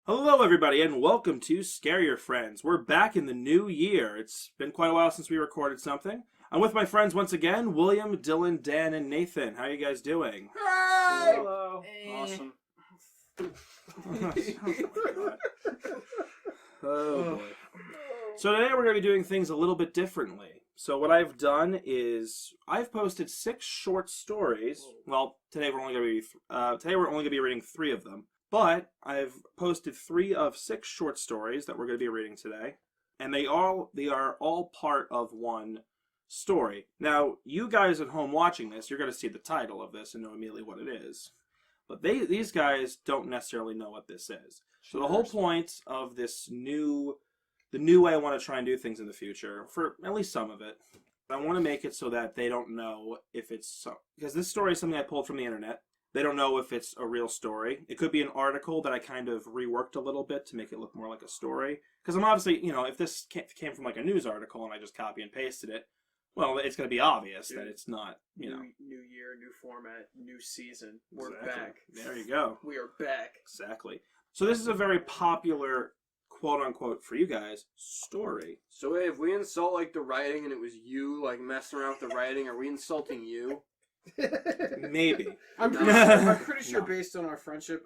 Hello, everybody, and welcome to Scare Your Friends. We're back in the new year. It's been quite a while since we recorded something. I'm with my friends once again, William, Dylan, Dan, and Nathan. How are you guys doing? Hi! Hello. Awesome. Oh, boy. So today we're going to be doing things a little bit differently. So what I've done is I've posted 6 short stories. Well, today we're only going to be reading 3 of them. But I've posted 3 of 6 short stories that we're going to be reading today, and they are all part of one story. Now, you guys at home watching this, you're going to see the title of this and know immediately what it is. But these guys don't necessarily know what this is. So the whole point of the new way I want to try and do things in the future, for at least some of it, I want to make it so that they don't know if it's because this story is something I pulled from the internet. They don't know if it's a real story. It could be an article that I kind of reworked a little bit to make it look more like a story. Because I'm obviously, if this came from like a news article and I just copy and pasted it, well, it's going to be obvious that it's not, New year, new format, new season. We're back. There you go. We are back. Exactly. So this is a very popular, quote-unquote, for you guys, story. So wait, if we insult like the writing and it was you like messing around with the writing, are we insulting you? Maybe. I'm pretty sure based on our friendship,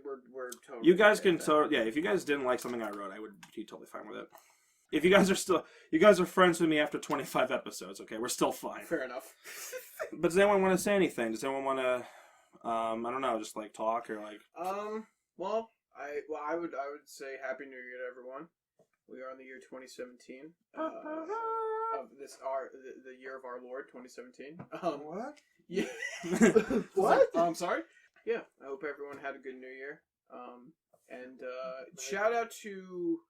we're totally. You guys can if you guys didn't like something I wrote, I would be totally fine with it. If you guys are friends with me after 25 episodes, okay, we're still fine. Fair enough. But does anyone want to say anything? Does anyone want to, I don't know, just like talk or like? Well, I would say Happy New Year to everyone. We are in the year 2017. The year of our Lord, 2017. What? Yeah. What? I'm sorry. Yeah. I hope everyone had a good New Year. And shout out to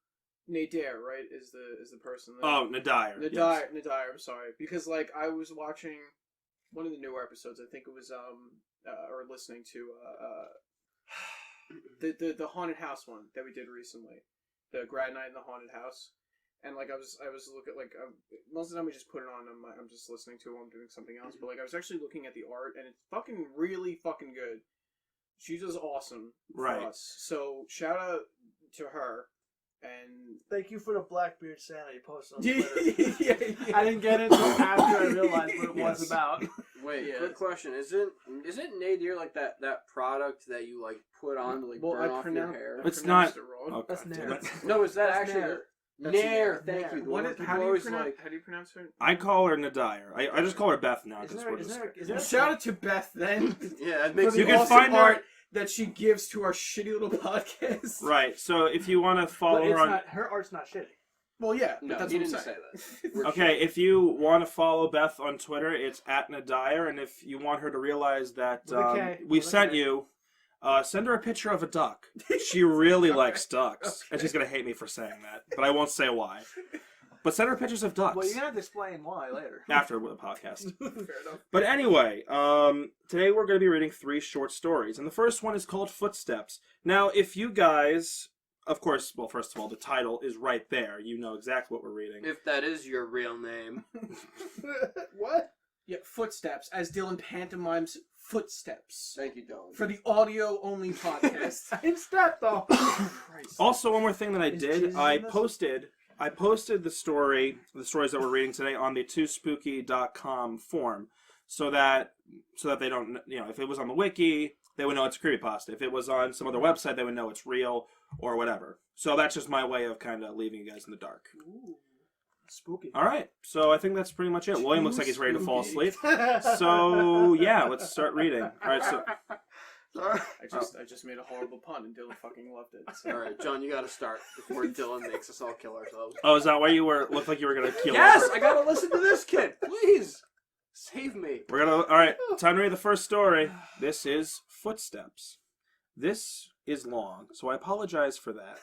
Knadire, right? Is the person that Knadire. Knadire, I'm sorry. Because like I was watching one of the newer episodes, I think it was or listening to the haunted house one that we did recently. The grad night in the haunted house. And like I was looking like most of the time we just put it on. I'm just listening to it while I'm doing something else. But like I was actually looking at the art, and it's really fucking good. She does awesome for us. So shout out to her. And thank you for the Blackbeard Santa you posted on Twitter. yeah. I didn't get it until after I realized what it was about. Wait, quick question: Isn't Knadire like that product that you like put on to like burn off your hair? It's not. It wrong. Oh, That's Nair. No, is that That's actually Nair. Nair? Thank you. How do you pronounce her? I call her Knadire. I just call her Beth now because we're just. Shout out to Beth then. Yeah, that makes for the you can awesome find her art that she gives to our shitty little podcast. Right. So if you want to follow But her on. her art's not shitty. Well, yeah, No, but that's you what I'm didn't saying. say that. Okay, if you want to follow Beth on Twitter, it's @Knadire, and if you want her to realize that we sent you, send her a picture of a duck. She really likes ducks, and she's gonna hate me for saying that, but I won't say why. But send her pictures of ducks. Well, you're gonna have to explain why later. After the podcast. Fair enough. But anyway, today we're going to be reading 3 short stories, and the first one is called Footsteps. Now, if you guys, of course, well, first of all, the title is right there. You know exactly what we're reading. If that is your real name. What? Yeah, Footsteps, as Dylan pantomimes footsteps. Thank you, Dylan. For the audio-only podcast. I didn't step though. Christ. Also, one more thing that I did, Jesus I in this? posted the stories that we're reading today on the TooSpooky.com form, so that they don't, if it was on the wiki, they would know it's a creepypasta. If it was on some other website, they would know it's real or whatever. So that's just my way of kind of leaving you guys in the dark. Ooh, spooky. All right, so I think that's pretty much it. William looks like he's ready to fall asleep. So yeah, let's start reading. All right, so. I just made a horrible pun and Dylan fucking loved it. So. All right, John, you got to start before Dylan makes us all kill ourselves. Oh, is that why you looked like you were gonna kill? Yes, us? I gotta listen to this kid. Please save me. All right, time to read the first story. This is Footsteps. This is long, so I apologize for that.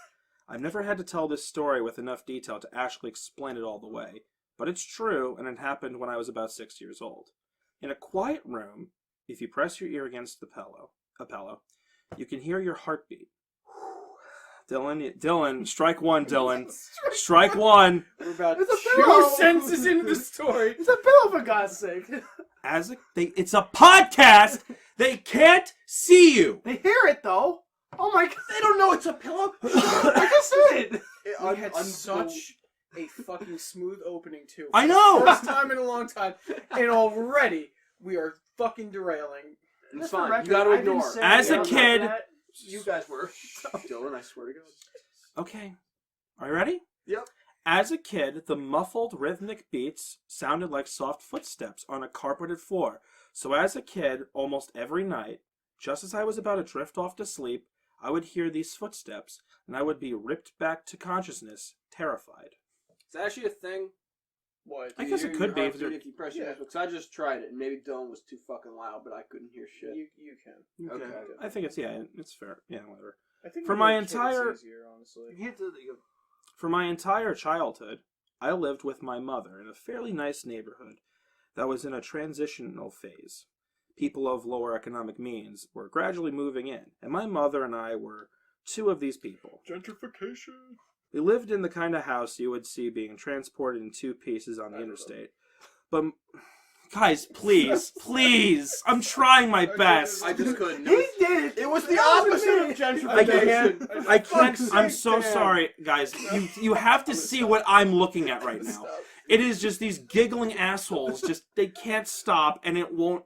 I've never had to tell this story with enough detail to actually explain it all the way, but it's true, and it happened when I was about 6 years old. In a quiet room, if you press your ear against a pillow, you can hear your heartbeat. Dylan, strike one, Dylan. Strike one. We're about It's a 2 pillow. sentences into the story. It's a pillow, for God's sake. It's a podcast. They can't see you. They hear it though. Oh my god! They don't know it's a pillow. Like I said! We had such a fucking smooth opening, too. I know! First time in a long time. And already, we are fucking derailing. It's Just fine. for record, You gotta I didn't ignore. say As a anything kid- about that. You guys were. Dylan, I swear to God. Okay. Are you ready? Yep. As a kid, the muffled rhythmic beats sounded like soft footsteps on a carpeted floor. So as a kid, almost every night, just as I was about to drift off to sleep, I would hear these footsteps, and I would be ripped back to consciousness, terrified. Is that actually a thing? What? I guess it could be if you're- if you press your because I just tried it and maybe Dylan was too fucking loud, but I couldn't hear shit. You can. Okay. I think it's it's fair. Yeah, whatever. I think For when my you're a kid, it's entire- easier, honestly. For my entire childhood, I lived with my mother in a fairly nice neighborhood that was in a transitional phase. People of lower economic means were gradually moving in, and my mother and I were two of these people. Gentrification. We lived in the kind of house you would see being transported in two pieces on the interstate. But, guys, please, please, I'm trying my best. I just couldn't. He did it! It was the That was opposite me. of gentrification. I can't, I'm sake, so Dan. sorry, guys. You have to see what I'm looking at right now. It is just these giggling assholes, they can't stop, and it won't.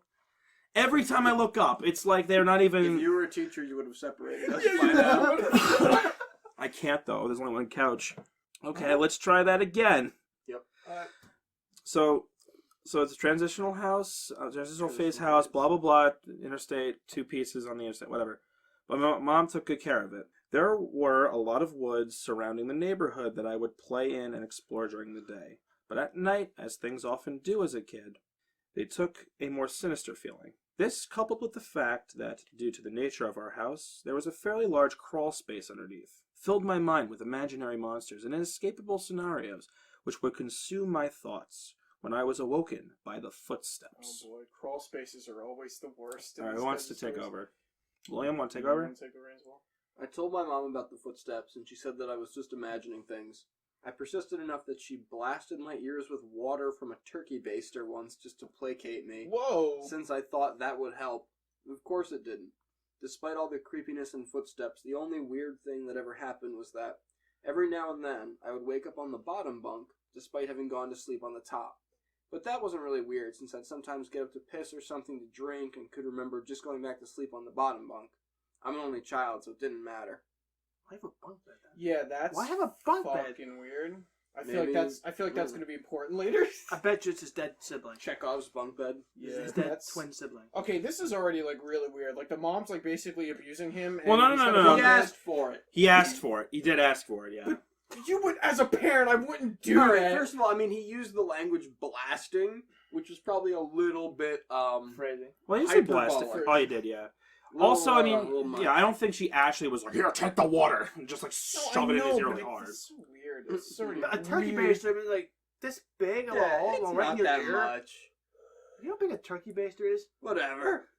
Every time I look up, it's like they're not even. If you were a teacher, you would have separated us by now. I can't though. There's only one couch. Okay, let's try that again. Yep. So it's a transitional house, transitional phase house, blah blah blah. Interstate, two pieces on the interstate, whatever. But my mom took good care of it. There were a lot of woods surrounding the neighborhood that I would play in and explore during the day. But at night, as things often do as a kid, they took a more sinister feeling. This, coupled with the fact that, due to the nature of our house, there was a fairly large crawl space underneath, filled my mind with imaginary monsters and inescapable scenarios which would consume my thoughts when I was awoken by the footsteps. Oh boy, crawl spaces are always the worst. Alright, who wants to take over? William, want to take You over? wanna take over as well? I told my mom about the footsteps, and she said that I was just imagining things. I persisted enough that she blasted my ears with water from a turkey baster once just to placate me, Whoa! since I thought that would help. Of course it didn't. Despite all the creepiness and footsteps, the only weird thing that ever happened was that every now and then I would wake up on the bottom bunk, despite having gone to sleep on the top. But that wasn't really weird, since I'd sometimes get up to piss or something to drink and could remember just going back to sleep on the bottom bunk. I'm an only child, so it didn't matter. Why have a bunk bed then? Yeah, that's Why have a bunk bed? fucking weird. I feel Maybe- like that's going to be important later. I bet you it's his dead sibling. Chekhov's bunk bed. His dead twin sibling. Okay, this is already like really weird. Like the mom's like basically abusing him. And Well, no, he's no, got no, a no. bunk He bed. asked for it. He asked for it. He did ask for it, yeah. You would, as a parent, I wouldn't do Alright, that. first of all, I mean, he used the language blasting, which was probably a little bit, Phrasing. Well, you said blasted. hyperbolic. Oh, you did, yeah. little, Also, I little mean, much. yeah, I don't think she actually was like, here, take the water, and just like No, shove it in his ear but really hard. It's so weird. It's already A turkey weird. baster, I mean, like, this big of a Yeah, hole it's going right in not your that ear. much. You know how big a turkey baster is? Whatever.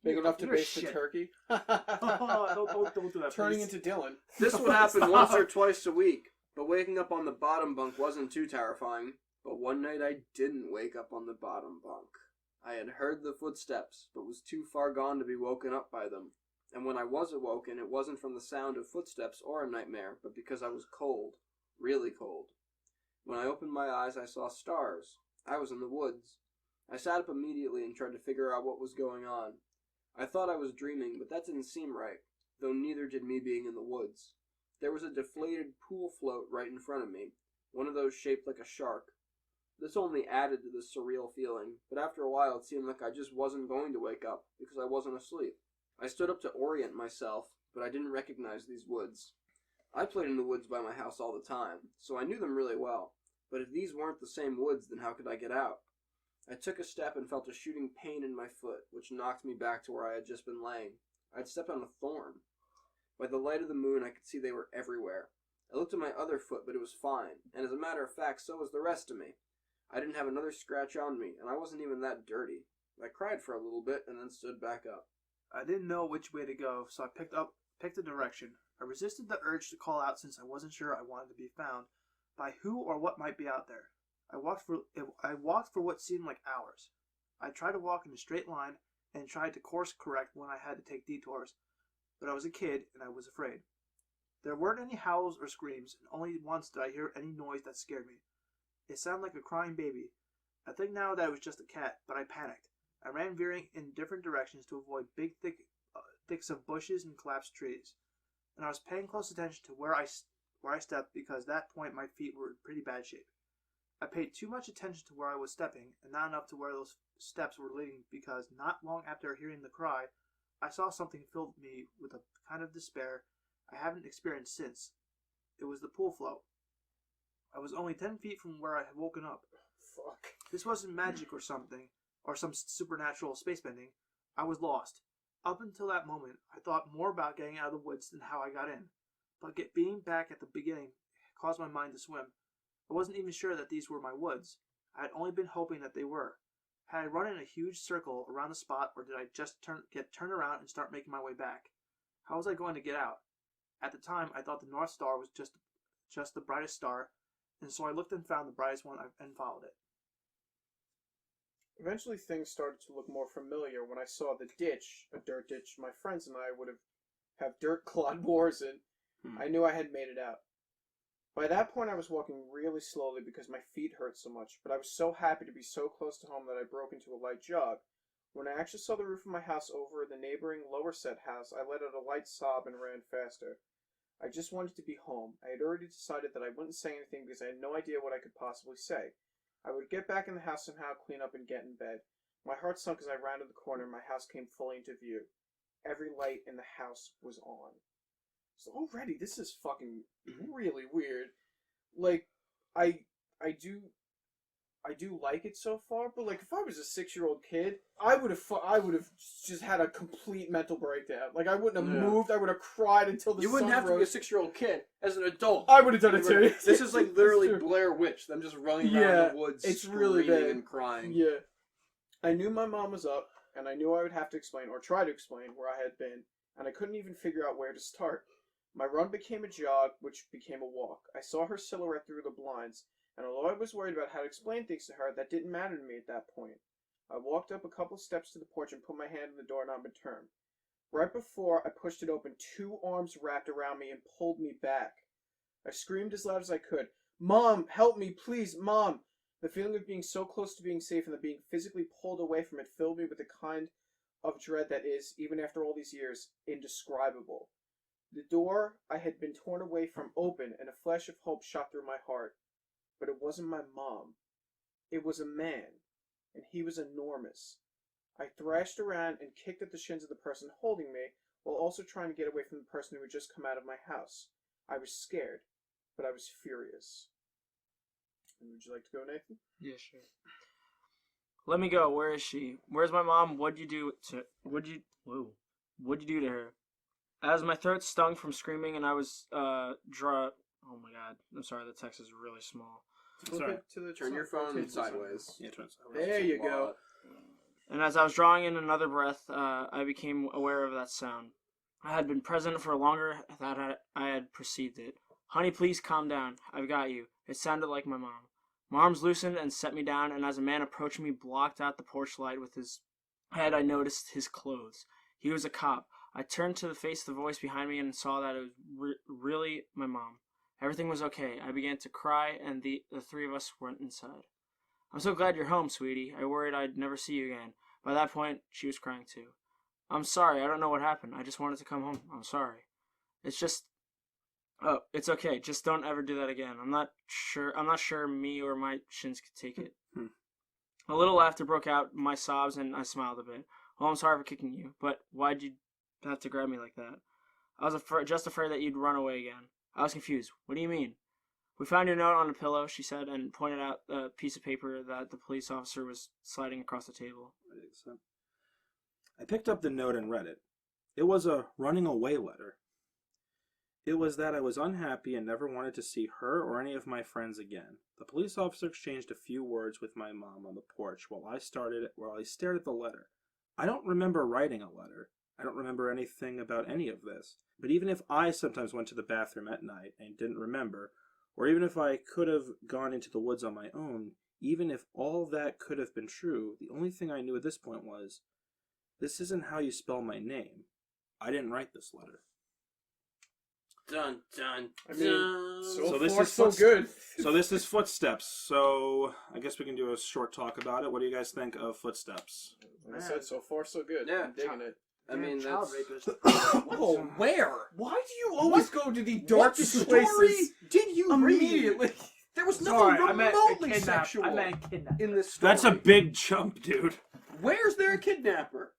Big enough to You're baste a shit. turkey. don't do that. Turning please. into Dylan. This would happen once or twice a week, but waking up on the bottom bunk wasn't too terrifying. But one night I didn't wake up on the bottom bunk. I had heard the footsteps, but was too far gone to be woken up by them. And when I was awoken, it wasn't from the sound of footsteps or a nightmare, but because I was cold. Really cold. When I opened my eyes, I saw stars. I was in the woods. I sat up immediately and tried to figure out what was going on. I thought I was dreaming, but that didn't seem right, though neither did me being in the woods. There was a deflated pool float right in front of me, one of those shaped like a shark. This only added to the surreal feeling, but after a while it seemed like I just wasn't going to wake up, because I wasn't asleep. I stood up to orient myself, but I didn't recognize these woods. I played in the woods by my house all the time, so I knew them really well, but if these weren't the same woods, then how could I get out? I took a step and felt a shooting pain in my foot, which knocked me back to where I had just been laying. I'd stepped on a thorn. By the light of the moon, I could see they were everywhere. I looked at my other foot, but it was fine, and as a matter of fact, so was the rest of me. I didn't have another scratch on me, and I wasn't even that dirty. I cried for a little bit and then stood back up. I didn't know which way to go, so I picked a direction. I resisted the urge to call out since I wasn't sure I wanted to be found by who or what might be out there. I walked for what seemed like hours. I tried to walk in a straight line and tried to course correct when I had to take detours, but I was a kid and I was afraid. There weren't any howls or screams, and only once did I hear any noise that scared me. It sounded like a crying baby. I think now that it was just a cat, but I panicked. I ran veering in different directions to avoid big thicks of bushes and collapsed trees, and I was paying close attention to where I stepped because at that point my feet were in pretty bad shape. I paid too much attention to where I was stepping and not enough to where those steps were leading because not long after hearing the cry, I saw something fill me with a kind of despair I haven't experienced since. It was the pool float. I was only 10 feet from where I had woken up. Fuck. This wasn't magic or something, or some supernatural space bending. I was lost. Up until that moment, I thought more about getting out of the woods than how I got in. But being back at the beginning caused my mind to swim. I wasn't even sure that these were my woods. I had only been hoping that they were. Had I run in a huge circle around the spot, or did I just get turned around and start making my way back? How was I going to get out? At the time, I thought the North Star was just the brightest star, and so I looked and found the brightest one and followed it. Eventually things started to look more familiar when I saw the ditch, a dirt ditch my friends and I would have dirt clod wars in. I knew I had made it out. By that point I was walking really slowly because my feet hurt so much, but I was so happy to be so close to home that I broke into a light jog. When I actually saw the roof of my house over the neighboring lower set house, I let out a light sob and ran faster. I just wanted to be home. I had already decided that I wouldn't say anything because I had no idea what I could possibly say. I would get back in the house somehow, clean up, and get in bed. My heart sunk as I rounded the corner and my house came fully into view. Every light in the house was on. So already, this is fucking really weird. Like, I do like it so far, but like, if I was a 6-year-old kid, I would have just had a complete mental breakdown. Like, I wouldn't have moved. I would have cried until the sun You wouldn't have to be a rose. 6-year-old kid. As an adult, I would have done it too. This is like literally Blair Witch. Them just running around the woods, it's really screaming bad. and crying. Yeah. I knew my mom was up, and I knew I would have to explain, or try to explain, where I had been, and I couldn't even figure out where to start. My run became a jog, which became a walk. I saw her silhouette through the blinds, and although I was worried about how to explain things to her, that didn't matter to me at that point. I walked up a couple steps to the porch and put my hand on the doorknob and turned. Right before I pushed it open, 2 arms wrapped around me and pulled me back. I screamed as loud as I could, "Mom, help me, please, Mom!" The feeling of being so close to being safe and of being physically pulled away from it filled me with a kind of dread that is, even after all these years, indescribable. The door I had been torn away from opened, and a flash of hope shot through my heart. But it wasn't my mom. It was a man, and he was enormous. I thrashed around and kicked at the shins of the person holding me, while also trying to get away from the person who had just come out of my house. I was scared, but I was furious. Would you like to go, Nathan? Yeah, sure. Let me go. Where is she? Where's my mom? What'd you do to her? As my throat stung from screaming and I was oh my god. I'm sorry, the text is really small. Sorry. Turn your phone sideways. Yeah, turn it sideways. There you go. And as I was drawing in another breath, I became aware of that sound. I had been present for longer than I had perceived it. "Honey, please calm down. I've got you." It sounded like my mom. My arms loosened and set me down, and as a man approached me, blocked out the porch light with his head, I noticed his clothes. He was a cop. I turned to face the voice behind me and saw that it was really my mom. Everything was okay. I began to cry, and the 3 of us went inside. "I'm so glad you're home, sweetie. I worried I'd never see you again." By that point, she was crying too. "I'm sorry. I don't know what happened. I just wanted to come home. I'm sorry. Oh, it's okay. Just don't ever do that again. I'm not sure me or my shins could take it." A little laughter broke out my sobs, and I smiled a bit. "Well, I'm sorry for kicking you, but why'd you have to grab me like that?" "I was just afraid that you'd run away again." I was confused. "What do you mean?" "We found your note on a pillow," she said, and pointed out a piece of paper that the police officer was sliding across the table. I picked up the note and read it. It was a running away letter. It was that I was unhappy and never wanted to see her or any of my friends again. The police officer exchanged a few words with my mom on the porch while I stared at the letter. I don't remember writing a letter. I don't remember anything about any of this. But even if I sometimes went to the bathroom at night and didn't remember, or even if I could have gone into the woods on my own, even if all that could have been true, the only thing I knew at this point was, this isn't how you spell my name. I didn't write this letter. Dun dun I mean, dun. so this far is so good. So this is Footsteps. So I guess we can do a short talk about it. What do you guys think of Footsteps? Like I said, so far so good. Yeah. I'm digging it. I mean, child that's... rapist. Oh, where? Why do you always go to the darkest story places did you immediately? read? There was Sorry, nothing I meant remotely kidnap. sexual I meant kidnap. in this story. That's a big jump, dude. Where's there a kidnapper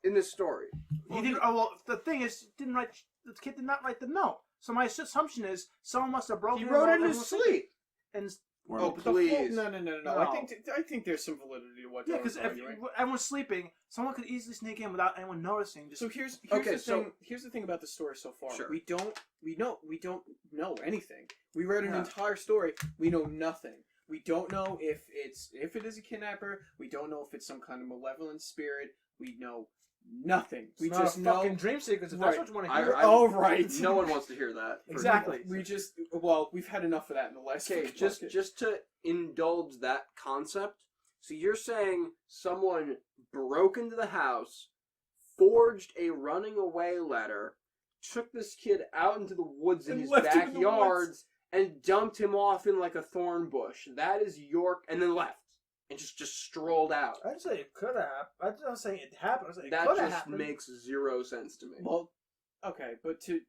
in this story? He didn't. Oh well, the thing is, didn't write. The kid did not write the note. So my assumption is someone must have broken. He wrote it in while his everyone was sleeping. sleep. And Oh, but please. no. No. I think there's some validity to what yeah, Dylan's because if arguing. everyone's sleeping, someone could easily sneak in without anyone noticing. Just So here's Okay, the so- thing. Here's the thing about the story so far. Sure. We don't know anything. We read an Yeah. entire story. We know nothing. We don't know if it is a kidnapper. We don't know if it's some kind of malevolent spirit. We know nothing. it's We not just a know. fucking dream sequence. If Right. that's what you want to hear. Oh, right. No one wants to hear that. Exactly. We've had enough of that in the last. Okay, fucking just podcast. just to indulge that concept. So you're saying someone broke into the house, forged a running away letter, took this kid out into the woods in And his left him in the backyards, and dumped him off in like a thorn bush. That is York, and then left and just strolled out. I'd say it could have happened. I'm not saying it happened. I'm saying it That could have just happened. makes zero sense to me. Well, okay, but to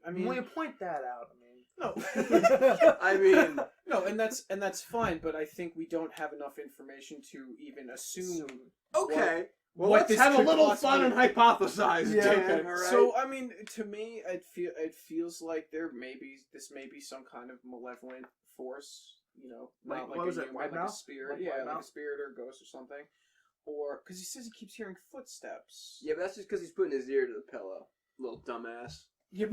I mean, when you point that out, I mean, no. I mean, No, and that's fine, but I think we don't have enough information to even assume. okay. Well, what let's this have a could little fun and possibly- hypothesize, Yeah, Dan, Okay. all right? So I mean, to me, it feels like this may be some kind of malevolent force. You know, Like, not what like was a it, human, White like a Mouse? spirit, Like yeah, White like a Mouse? spirit or a ghost or something, or because he says he keeps hearing footsteps. Yeah, but that's just because he's putting his ear to the pillow. Little dumbass. Yeah.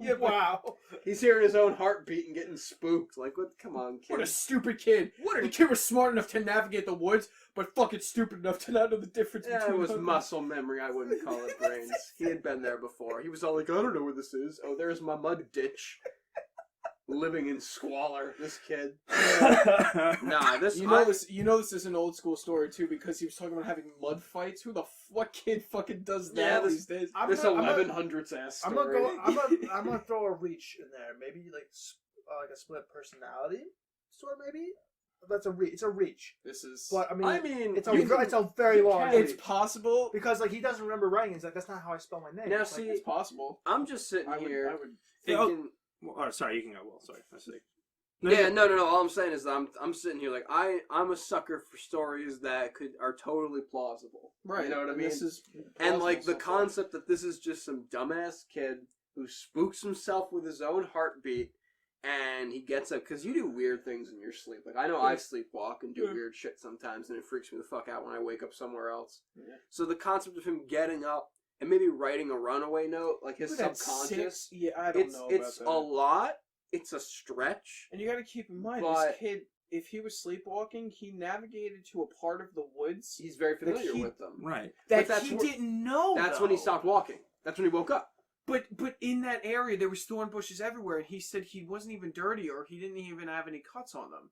Yeah, but- wow. He's hearing his own heartbeat and getting spooked. Like, what? Come on, kid. What a stupid kid! What The kid was smart enough to navigate the woods, but fucking stupid enough to not know the difference Yeah, between it was them. muscle memory. I wouldn't call it brains. He had been there before. He was all like, I don't know where this is. Oh, there's my mud ditch. Living in squalor, this kid. Nah, this... You know this is an old school story too, because he was talking about having mud fights. What kid fucking does that Yeah, these days? This I'm gonna- 1100s ass I'm story. I'm gonna throw a reach in there. Maybe like a split personality story. Maybe that's a reach. It's a reach. This is. But I mean, I mean, it's a you can- it's a very long. It's reach. possible. Because like he doesn't remember writing. He's like, that's not how I spell my name. Now, It's like, see, It's possible. I'm just sitting I would. here Oh, thinking... Well, sorry, you can go. Well, sorry. I see. Yeah, no. All I'm saying is that I'm sitting here like I'm a sucker for stories that are totally plausible. Right. You know what I and mean? This is And like the plausible so far. concept that this is just some dumbass kid who spooks himself with his own heartbeat, and he gets up because you do weird things in your sleep. Like I know I sleepwalk and do Yeah. weird shit sometimes, and it freaks me the fuck out when I wake up somewhere else. Yeah. So the concept of him getting up and maybe writing a runaway note, like his But at subconscious, 6, yeah, I don't know about it's that. a lot. It's a stretch. And you got to keep in mind, But- this kid, if he was sleepwalking, he navigated to a part of the woods He's very familiar he- with them. Right. that that's he where- didn't know. That's when he though. stopped walking. That's when he woke up. But in that area, there was thorn bushes everywhere, and he said he wasn't even dirty, or he didn't even have any cuts on them.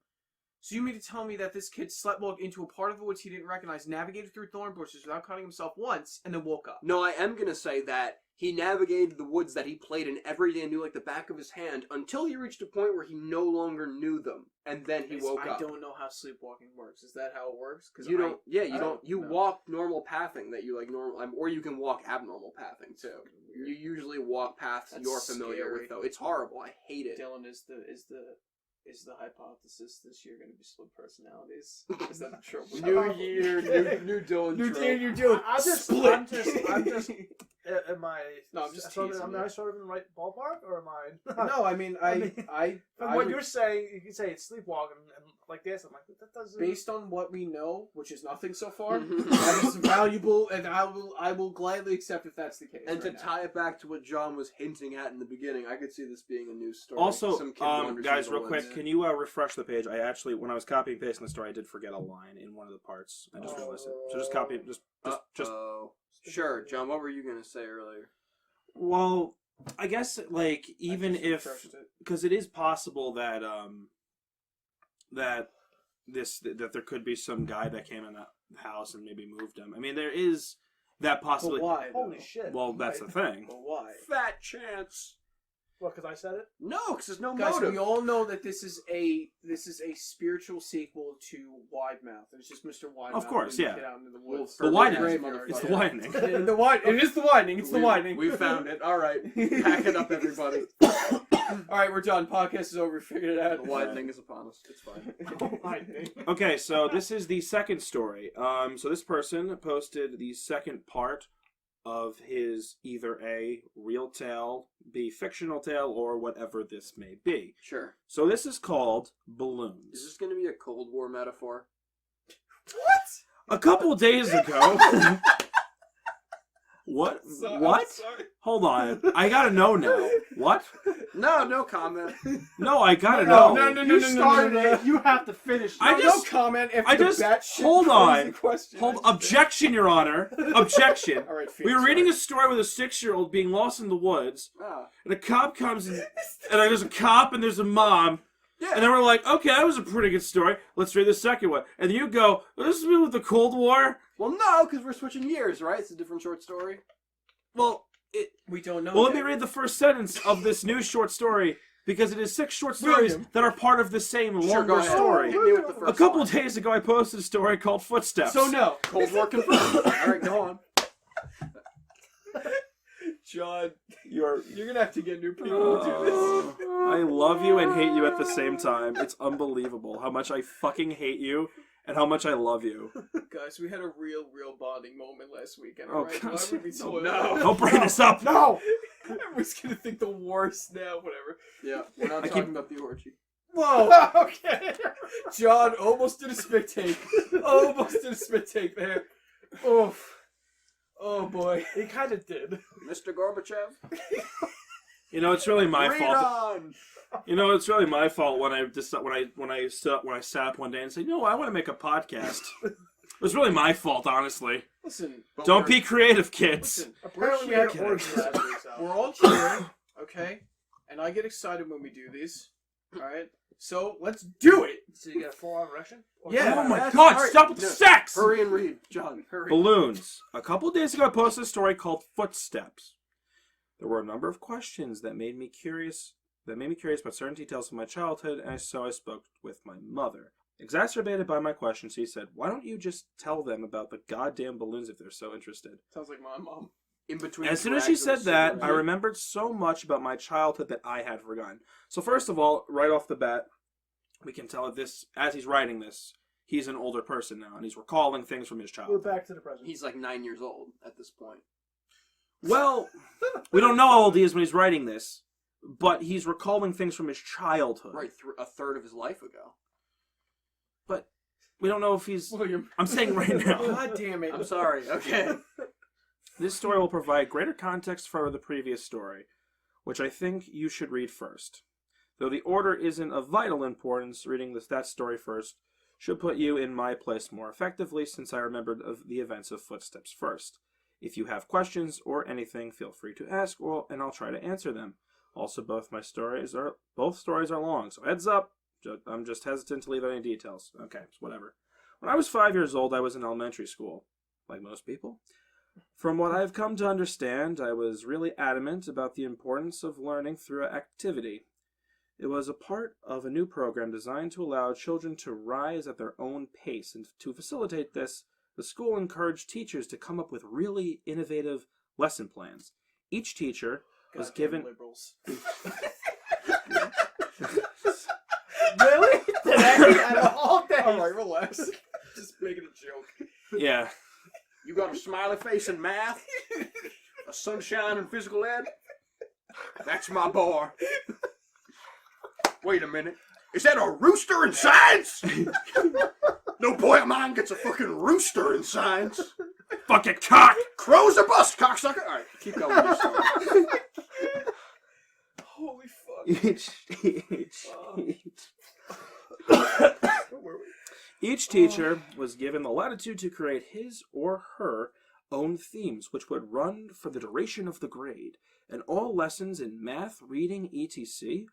So you mean to tell me that this kid sleptwalked into a part of the woods he didn't recognize, navigated through thorn bushes without cutting himself once, and then woke up? No, I am going to say that he navigated the woods that he played in every day and knew like the back of his hand until he reached a point where he no longer knew them. And then he woke up. I don't know how sleepwalking works. Is that how it works? Because You don't, yeah, I you don't know. walk normal pathing that you like normal, or you can walk abnormal pathing too. You usually walk paths That's you're familiar scary. with though. It's horrible. I hate it. Dylan, is the hypothesis this year going to be split personalities? Is that the trope? New year, new Dylan. New trope. day, new Dylan. I'm just split. I'm just. Am I? No, I'm just Am teasing I you. sort of in the right ballpark, or am I? No, I mean, From what you're saying, you can say it's sleepwalking and like this. I'm like, that doesn't. based on what we know, which is nothing so far, Mhm. that is valuable, and I will gladly accept if that's the case. And to right now. tie it back to what John was hinting at in the beginning, I could see this being a new story. Also, Some kid wanders guys, through the real woods. quick, can you refresh the page? I actually, when I was copying and pasting the story, I did forget a line in one of the parts. I just realized it. So just copy, just. Uh-oh. Sure, John. What were you gonna say earlier? Well, I guess like I even just if, refreshed it. because it is possible that that there could be some guy that came in that house and maybe moved him. I mean, there is. that possibly. But why? though? Holy shit. Well, that's the thing. But why? Fat chance. What, because I said it? No, because there's no Guys, motive. we all know that this is a spiritual sequel to Widemouth. It's just Mr. Widemouth. Of course, getting yeah. Kid out into the woods. The Further widening. gray It's the motherfucker. widening. It is the widening. It's the widening. We found it. All right. Pack it up, everybody. All right, we're done. Podcast is over. We figured it out. The widening is upon us. It's fine. Okay, so this is the second story. So this person posted the second part of his either A, real tale, B, fictional tale, or whatever this may be. Sure. So this is called Is Balloons. this going to be a Cold War metaphor? A couple days ago... What? What? Hold on. I gotta know now. What? No comment. No, I gotta know. no. You started it. You have to finish it. I just- no comment after I the just- batshit hold on. crazy question. Hold. Objection, Your Honor. Objection. All right, We were reading a story with a 6-year-old being lost in the woods, Ah. and a cop comes in, and there's a cop and there's a mom. Yeah. And then we're like, okay, that was a pretty good story. Let's read the second one. And then you go, this is with the Cold War? Well, no, because we're switching years, right? It's a different short story. Well, We don't know. well, let me that. read the first sentence of this new short story, because it is 6 short stories William. that are part of the same Sure, go longer ahead. story. Hit me with the first A couple line. of days ago, I posted a story called Footsteps. So no, Cold War confirmed. All right, go on. John, You're... you're gonna have to get new people to do this. I love you and hate you at the same time. It's unbelievable how much I fucking hate you and how much I love you. Guys, we had a real bonding moment last weekend. Oh, Alright, why God. would we spoil No. that? Don't bring this up. No! Everyone's gonna think the worst now. Whatever. Yeah, we're not I talking keep- about the orgy. Whoa. Okay. John almost did a spit take. Almost did a spit take there. Oof. Oh boy. He kind of did. Mr. Gorbachev? You know, it's really my Read fault. on! You know, it's really my fault when I sat up one day and said, "No, I want to make a podcast." It was really my fault, honestly. Listen. Don't be creative, kids. Listen. Apparently we We're had here. an orgy last week, so. We're all here, okay? And I get excited when we do these. Alright? So let's do it! So you get a full-on erection? Or Yeah. Oh my that's God! all right. Stop with the Yeah. sex. Hurry and read. John, hurry. Balloons. A couple days ago, I posted a story called Footsteps. There were a number of questions that made me curious about certain details of my childhood, and so I spoke with my mother. Exacerbated by my questions, he said, "Why don't you just tell them about the goddamn balloons if they're so interested?" Sounds like my mom. In between. As soon as she drags of a said that, I cigarette. remembered so much about my childhood that I had forgotten. So first of all, right off the bat, we can tell this, as he's writing this, he's an older person now, and he's recalling things from his We're childhood. back to the present. He's like 9 years old at this point. Well, we don't know how old he is when he's writing this, but he's recalling things from his childhood. Right, a third of his life ago. But we don't know if he's... William. I'm saying right now. God damn it. I'm sorry, okay. This story will provide greater context for the previous story, which I think you should read first. Though the order isn't of vital importance, reading that story first should put you in my place more effectively, since I remembered of the events of Footsteps first. If you have questions or anything, feel free to ask, and I'll try to answer them. Also, both stories are long, so heads up. I'm just hesitant to leave any details. Okay, whatever. When I was 5 years old, I was in elementary school, like most people. From what I've come to understand, I was really adamant about the importance of learning through activity. It was a part of a new program designed to allow children to rise at their own pace, and to facilitate this, the school encouraged teachers to come up with really innovative lesson plans. Each teacher was given... liberals. Really? Today? Out of all days? Alright, relax. Just making a joke. Yeah. You got a smiley face in math, a sunshine in physical ed. That's my boy. Wait a minute. Is that a rooster in science? No boy of mine gets a fucking rooster in science. Fucking cock! Crow's a bust, cocksucker. All right, keep going with your story. Holy fuck. Each teacher was given the latitude to create his or her own themes, which would run for the duration of the grade, and all lessons in math, reading, etc.,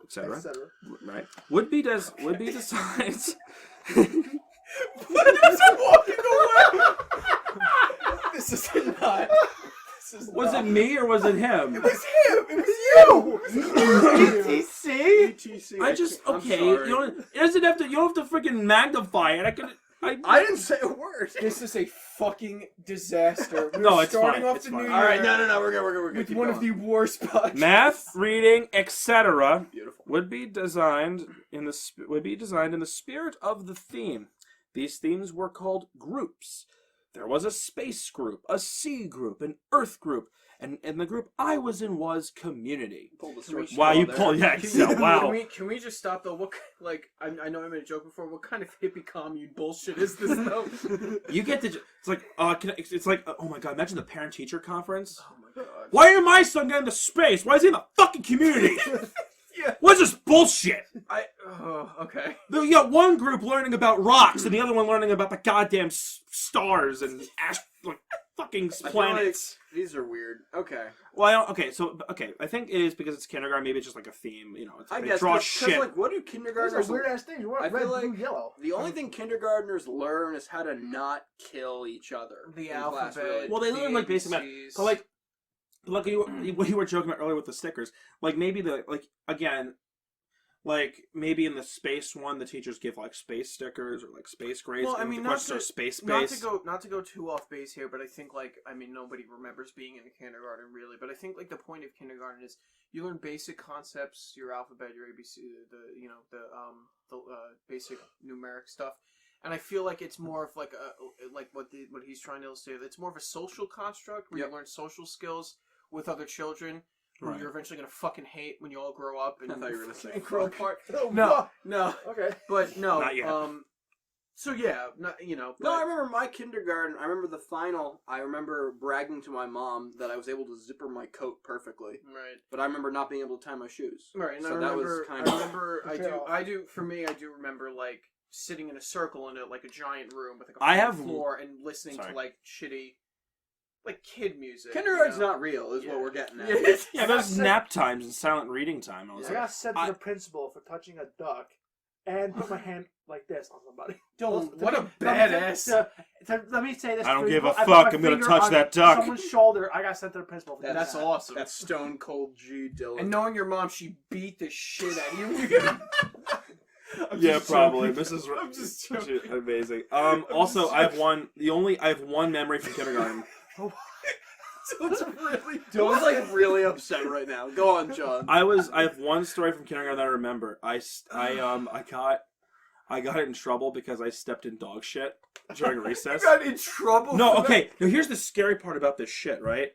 etc., right, would be designed. What is it walking away? This is not. This is Was not. it me or was it him? It was him. It was you. ETC? ETC. I just I'm okay. sorry. You don't. It doesn't have to. You don't have to freaking magnify it. I didn't say a word. This is a fucking disaster. We're No, it's starting fine, off it's the fine. new All right, year no, we're good. with Keep one going. of the worst podcasts. Math, reading, etc. Beautiful. would be designed in the spirit of the theme. These themes were called groups. There was a space group, a sea group, an earth group, and the group I was in was community. Pull the switch. Wow, you there. pulled yeah, Can, so, wow. can we just stop though? What I know I made a joke before. What kind of hippie commune bullshit is this though? You get to it's like it's like oh my god, imagine the parent teacher conference. Oh my god. Why did my son get into space? Why is he in the fucking community? Yeah. What's this bullshit? Okay. You got one group learning about rocks and the other one learning about the goddamn stars and fucking I feel planets. like these are weird. Okay. Well, I think it is because it's kindergarten. Maybe it's just like a theme. You know, I they guess draw cause, shit. like, what do Those kindergartners? are weird ass things. What? I Red, feel like blue, yellow. the only thing kindergartners learn is how to not kill each other. The in class, alphabet. really. Well, they learn like basic math. ABCs. But like what you were joking about earlier with the stickers. Like maybe maybe in the space one, the teachers give like space stickers or like space grades. Well, I and mean, the not questions are space not based. to go too off base here, but I think nobody remembers being in the kindergarten really. But I think like the point of kindergarten is you learn basic concepts, your alphabet, your ABC, the basic numeric stuff. And I feel like it's more of like what he's trying to illustrate. It's more of a social construct where you learn social skills with other children who Right. you're eventually gonna fucking hate when you all grow up and I thought you were gonna say and grow fuck. apart. Oh, No, Okay. but no. Not yet. So yeah, not No, but- I remember my kindergarten. I remember the final. I remember bragging to my mom that I was able to zipper my coat perfectly. right. But I remember not being able to tie my shoes. Right, and So I that remember, was kind of. I do remember like sitting in a circle in like a giant room with like a I flat have- floor and listening Sorry. to like shitty, like kid music. Kindergarten's you know? not real, is Yeah. what we're getting at. Yeah. Yeah, there's nap times and silent reading time. I was I like, got sent to the principal for touching a duck and put my hand like this on somebody. Don't. What a badass. Let me say this. I don't to you. give a I put fuck. my I'm gonna finger touch on that duck. Someone's shoulder. I got sent to the principal. For That's that. awesome. That's Stone Cold G Dylan. And knowing your mom, she beat the shit out of you. I'm yeah, just probably. joking. Mrs. I'm just joking. Amazing. Also, I have one memory from kindergarten. So it's really John's like really upset right now. Go on, John. I have one story from kindergarten that I remember. I got in trouble because I stepped in dog shit during recess. You got in trouble. No, for okay. Now here's the scary part about this shit, right?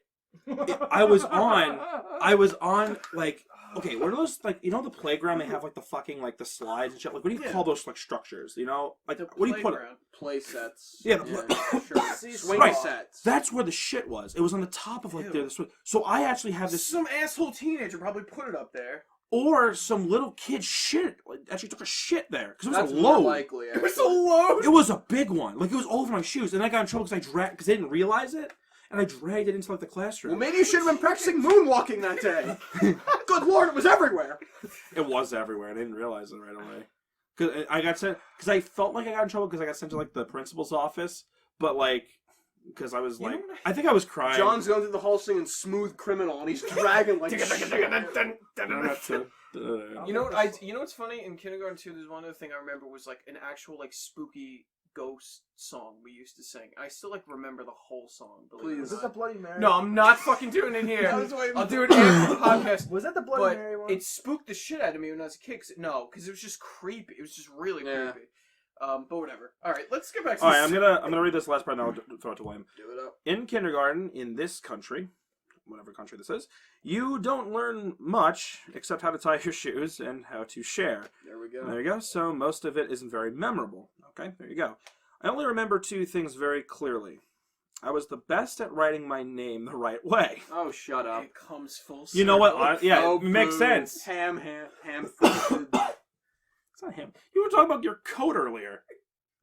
I was on like okay, what are those like the playground they have like the fucking like the slides and shit. Like what do you call those like structures? Like The what do you put it? playground. Play sets. Yeah, sure. Swing Right. sets. That's where the shit was. It was on the top of like Ew. this. So I actually have this, Some asshole teenager probably put it up there. or some little kid shit actually took a shit there because it was That's a more load. likely. It was a actually. load. It was a big one. Like it was all over my shoes, and I got in trouble because because they didn't realize it, and I dragged it into like the classroom. Well, maybe you should have been practicing moonwalking that day. Good lord, it was everywhere. It was everywhere. I didn't realize it right away. Cause I got sent. Because I felt like I got in trouble because I got sent to like the principal's office, but like because I was You like, know what I think I was crying. John's going through the hall singing "Smooth Criminal" and he's dragging like. I don't have to. You know what? You know what's funny? In kindergarten too, there's one other thing I remember was like an actual like spooky ghost song we used to sing. I still like remember the whole song. believe it or Was this not. a Bloody Mary? No, I'm not fucking doing it here. I was waiting I'll for- do it after the podcast. Was that the Bloody But Mary one? it spooked the shit out of me when I was a kid. Because it was just creepy. It was just really Yeah. creepy. But whatever. All right, let's get back to All right, this. I'm gonna read this last part and I'll throw it to William. Do it up. In kindergarten, in this country, whatever country this is, you don't learn much except how to tie your shoes and how to share. There we go. There you go. So most of it isn't very memorable. Okay, there you go. I only remember two things very clearly. I was the best at writing my name the right way. Oh, shut up. It comes full circle. You know what? Yeah, Oh, it makes boo. sense. Ham. It's not him. You were talking about your coat earlier.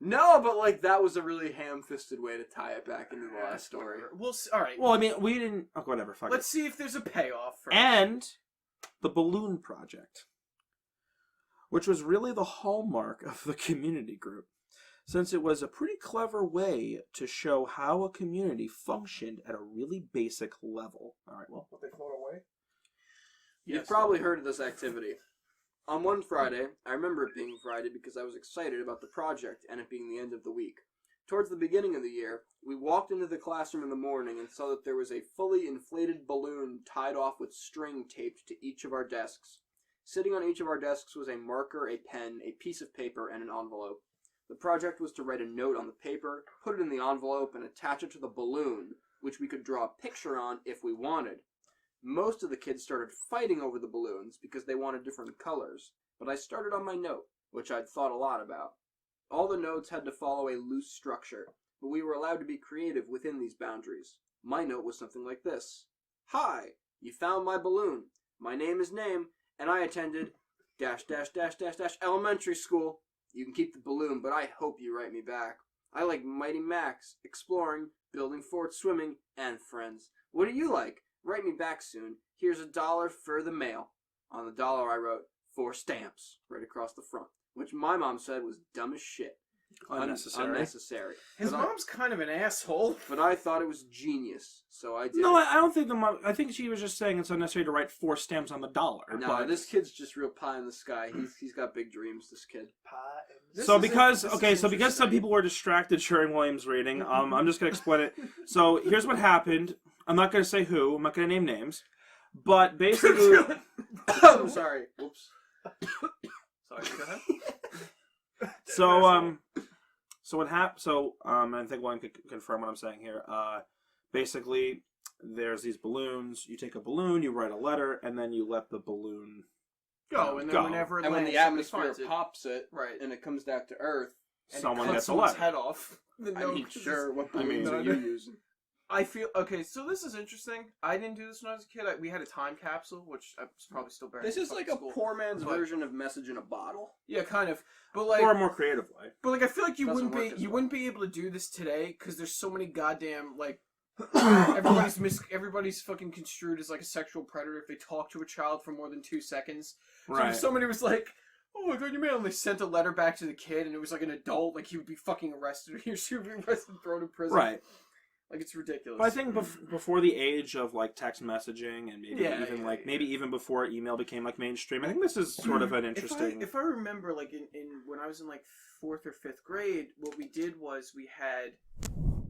No, but like that was a really ham-fisted way to tie it back into the last story. We'll see. All right. Well, I mean, we didn't. Oh, whatever. Fuck Let's it. see if there's a payoff. First. And the balloon project, which was really the hallmark of the community group. since it was a pretty clever way to show how a community functioned at a really basic level. All right, well. What, they float away? You've probably heard of this activity. On one Friday, I remember it being Friday because I was excited about the project and it being the end of the week. Towards the beginning of the year, we walked into the classroom in the morning and saw that there was a fully inflated balloon tied off with string taped to each of our desks. Sitting on each of our desks was a marker, a pen, a piece of paper, and an envelope. The project was to write a note on the paper, put it in the envelope, and attach it to the balloon, which we could draw a picture on if we wanted. Most of the kids started fighting over the balloons because they wanted different colors, but I started on my note, which I'd thought a lot about. All the notes had to follow a loose structure, but we were allowed to be creative within these boundaries. My note was something like this. Hi, you found my balloon. My name is Name, and I attended ... elementary school. You can keep the balloon, but I hope you write me back. I like Mighty Max, exploring, building forts, swimming, and friends. What do you like? Write me back soon. Here's $1 for the mail. On the dollar I wrote 4 stamps right across the front, which my mom said was dumb as shit. Unnecessary. His But mom's kind of an asshole. But I thought it was genius, so I did. No, I don't think the mom. I think she was just saying it's unnecessary to write 4 stamps on the dollar. No, but... this kid's just real pie in the sky. He's got big dreams, this kid. So because some people were distracted during William's reading, I'm just gonna explain it. So here's what happened. I'm not gonna say who. I'm not gonna name names. But basically, I'm sorry. Whoops. Sorry, go ahead. So what happened? I think William could confirm what I'm saying here. Basically, there's these balloons. You take a balloon, you write a letter, and then you let the balloon Go, and then whenever it And when lands, the atmosphere somebody finds it. pops it, Right. and it comes back to Earth, And someone it gets cuts a someone's letter. head off. I mean, sure, what balloons I are mean- you using? I feel okay. So this is interesting. I didn't do this when I was a kid. We had a time capsule, which I was probably still bearing. This is like a school. poor man's But- version of Message in a Bottle. Yeah, kind of. But like, or a more creative way. I feel like you Doesn't wouldn't work as be well. wouldn't be able to do this today because there's so many goddamn like everybody's fucking construed as like a sexual predator if they talk to a child for more than 2 seconds. So Right. if somebody was like, "Oh, I got your mail," and they sent a letter back to the kid, and it was like an adult, like he would be fucking arrested, or she would be arrested, thrown in prison. Right. Like it's ridiculous. But I think before the age of like text messaging and maybe even before email became like mainstream, I think this is sort of an interesting. If I remember, like in when I was in like 4th or 5th grade, what we did was we had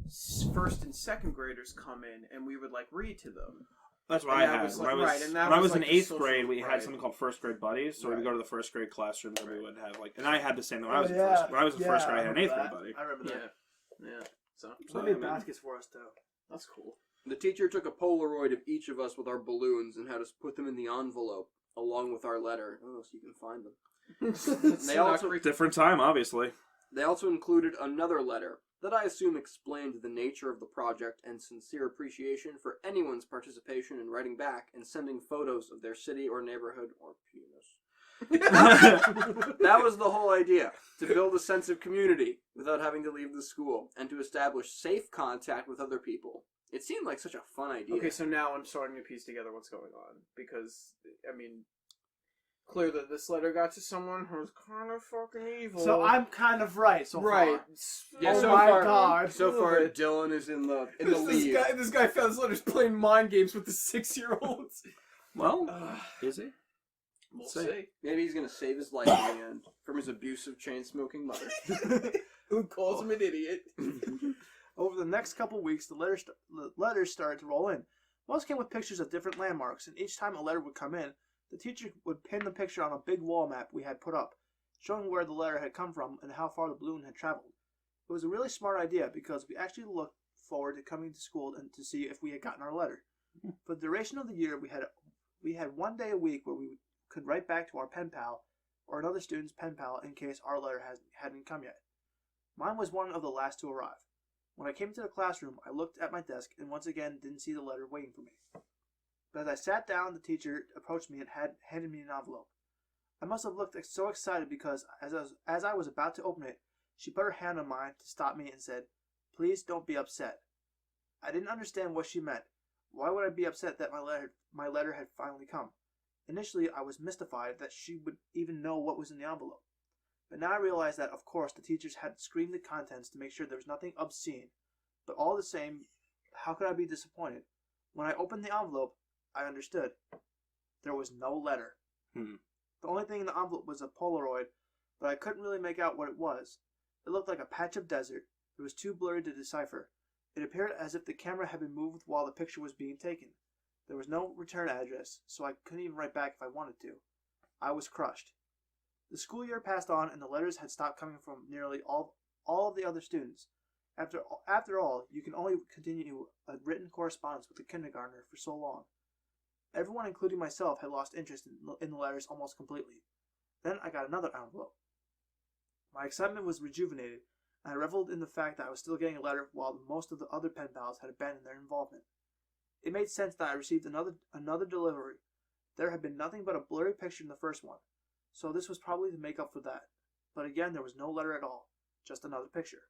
1st and 2nd graders come in, and we would like read to them. That's what And I that had. was, When like, I was, right, and that when I was, was in like, the 8th social- grade, we had right. something called first grade buddies. So Right. we'd go to the first grade classroom and we Right. would have like, and I had the same thing when I was in yeah, first. When I was in first grade, I had an 8th grade that. buddy. I remember that. Yeah. So So, They made I mean- baskets for us too. that's cool. The teacher took a Polaroid of each of us with our balloons and had us put them in the envelope along with our letter. Oh, so you can find them. They also Different time, obviously. They also included another letter that I assume explained the nature of the project and sincere appreciation for anyone's participation in writing back and sending photos of their city or neighborhood or penis. That was the whole idea, to build a sense of community without having to leave the school and to establish safe contact with other people. It seemed like such a fun idea. Okay, so now I'm starting to piece together what's going on because I mean, clear that this letter got to someone who's kind of fucking evil. So I'm kind of right. So right. Far. Yeah, Oh so my far, God. So far, Dylan is in the lead. This guy found his letters playing mind games with the 6-year-olds. Well, is he? We'll See. see. Maybe he's going to save his life in the end from his abusive, chain-smoking mother. Who calls him an idiot? Over the next couple weeks, the letters started to roll in. Most came with pictures of different landmarks, and each time a letter would come in, the teacher would pin the picture on a big wall map we had put up, showing where the letter had come from and how far the balloon had traveled. It was a really smart idea because we actually looked forward to coming to school and to see if we had gotten our letter. For the duration of the year, we had 1 day a week where we could write back to our pen pal or another student's pen pal in case our letter hadn't come yet. Mine was one of the last to arrive. When I came to the classroom, I looked at my desk and once again didn't see the letter waiting for me. But as I sat down, the teacher approached me and handed me an envelope. I must have looked so excited because as I was about to open it, she put her hand on mine to stop me and said, "Please don't be upset." I didn't understand what she meant. Why would I be upset that my letter had finally come? Initially, I was mystified that she would even know what was in the envelope. But now I realize that, of course, the teachers had screened the contents to make sure there was nothing obscene. But all the same, how could I be disappointed? When I opened the envelope, I understood. There was no letter. The only thing in the envelope was a Polaroid, but I couldn't really make out what it was. It looked like a patch of desert. It was too blurry to decipher. It appeared as if the camera had been moved while the picture was being taken. There was no return address, so I couldn't even write back if I wanted to. I was crushed. The school year passed on, and the letters had stopped coming from nearly all of the other students. After all, you can only continue a written correspondence with a kindergartner for so long. Everyone, including myself, had lost interest in the letters almost completely. Then I got another envelope. My excitement was rejuvenated, and I reveled in the fact that I was still getting a letter while most of the other pen pals had abandoned their involvement. It made sense that I received another delivery. There had been nothing but a blurry picture in the first one, so this was probably to make up for that. But again, there was no letter at all, just another picture.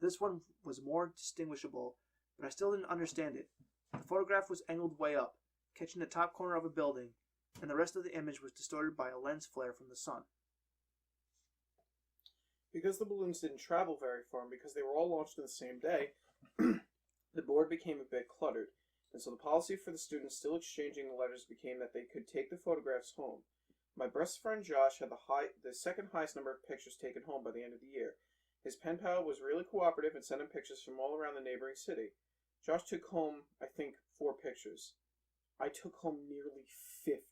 This one was more distinguishable, but I still didn't understand it. The photograph was angled way up, catching the top corner of a building, and the rest of the image was distorted by a lens flare from the sun. Because the balloons didn't travel very far, and because they were all launched on the same day, the board became a bit cluttered, and so the policy for the students still exchanging the letters became that they could take the photographs home. My best friend Josh had the second highest number of pictures taken home by the end of the year. His pen pal was really cooperative and sent him pictures from all around the neighboring city. Josh took home, I think, 4 pictures. I took home nearly 50.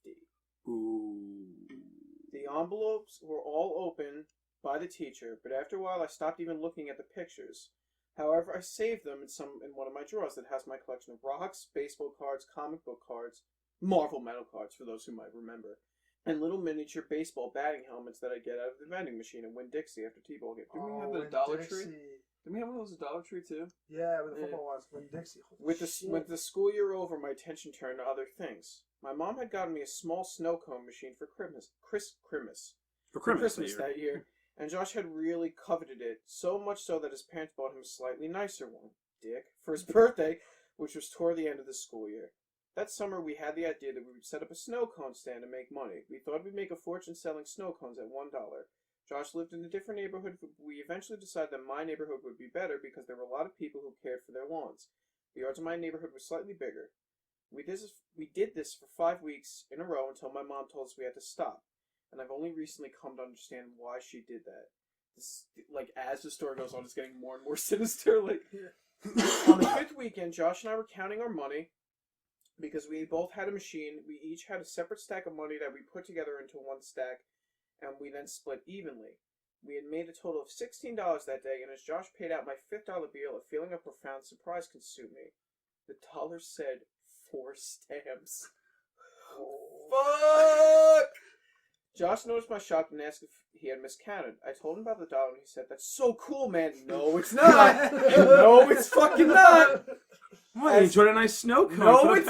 Ooh. The envelopes were all open by the teacher, but after a while I stopped even looking at the pictures. However, I saved them in one of my drawers that has my collection of rocks, baseball cards, comic book cards, Marvel metal cards for those who might remember, and little miniature baseball batting helmets that I get out of the vending machine in Winn-Dixie after T-ball game. Didn't we have that at Dollar Tree? Didn't we have one of those at Dollar Tree too? Yeah, with the football ones, Winn-Dixie. With the school year over, my attention turned to other things. My mom had gotten me a small snow cone machine for Christmas that year, and Josh had really coveted it, so much so that his parents bought him a slightly nicer one, for his birthday, which was toward the end of the school year. That summer, we had the idea that we would set up a snow cone stand and make money. We thought we'd make a fortune selling snow cones at $1. Josh lived in a different neighborhood, but we eventually decided that my neighborhood would be better because there were a lot of people who cared for their lawns. The yards in my neighborhood were slightly bigger. We did this for 5 weeks in a row until my mom told us we had to stop. And I've only recently come to understand why she did that. This is, like, as the story goes on, it's getting more and more sinister. Like, on the 5th weekend, Josh and I were counting our money because we both had a machine. We each had a separate stack of money that we put together into one stack, and we then split evenly. We had made a total of $16 that day, and as Josh paid out my $5 bill, a feeling of profound surprise consumed me. The dollar said 4 stamps. Fuck! Josh noticed my shock and asked if he had miscounted. I told him about the dollar, and he said, "That's so cool, man." No, it's not. No, it's fucking not. What? You enjoyed a nice snow cone? No, it's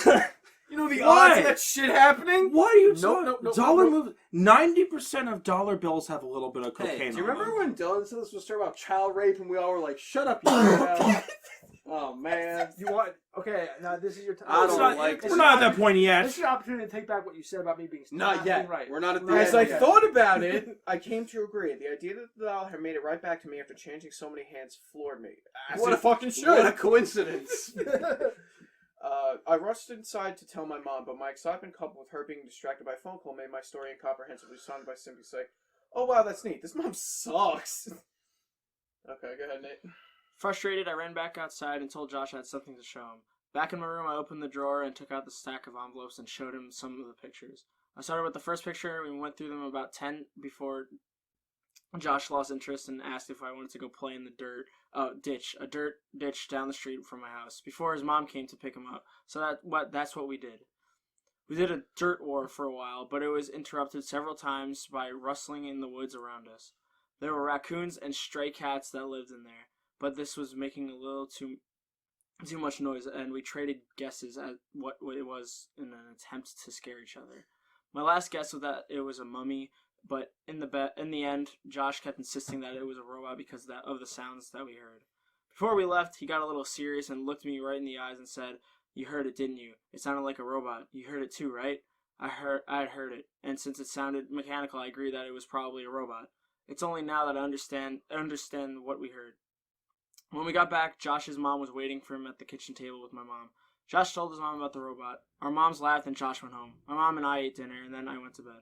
not. You know the odds of that shit happening? What are you Nope. Dollar move. 90% of dollar bills have a little bit of cocaine. Hey, do you on remember them. when Dylan said this was a story about child rape and we all were like, "Shut up, you child." Oh man. You want? Okay, now this is your time. I don't We're not at that point yet. This is your opportunity to take back what you said about me being Not yet. being right. We're not at the As end I yet. thought about it, I came to agree. The idea that the dollar had made it right back to me after changing so many hands floored me. As What it a fucking should. What a coincidence. I rushed inside to tell my mom, but my excitement coupled with her being distracted by a phone call made my story incomprehensibly stunned by simply saying, "Oh wow, that's neat. This mom sucks." Okay, go ahead, Nate. Frustrated, I ran back outside and told Josh I had something to show him. Back in my room, I opened the drawer and took out the stack of envelopes and showed him some of the pictures. I started with the first picture. We went through them about 10 before Josh lost interest and asked if I wanted to go play in the a dirt ditch down the street from my house before his mom came to pick him up. So that's what we did. We did a dirt war for a while, but it was interrupted several times by rustling in the woods around us. There were raccoons and stray cats that lived in there, but this was making a little too much noise, and we traded guesses at what it was in an attempt to scare each other. My last guess was that it was a mummy, but in the end, Josh kept insisting that it was a robot because of the sounds that we heard. Before we left, he got a little serious and looked me right in the eyes and said, "You heard it, didn't you? It sounded like a robot. You heard it too, right?" I had heard it, and since it sounded mechanical, I agreed that it was probably a robot. It's only now that I understand what we heard. When we got back, Josh's mom was waiting for him at the kitchen table with my mom. Josh told his mom about the robot. Our moms laughed and Josh went home. My mom and I ate dinner, and then I went to bed.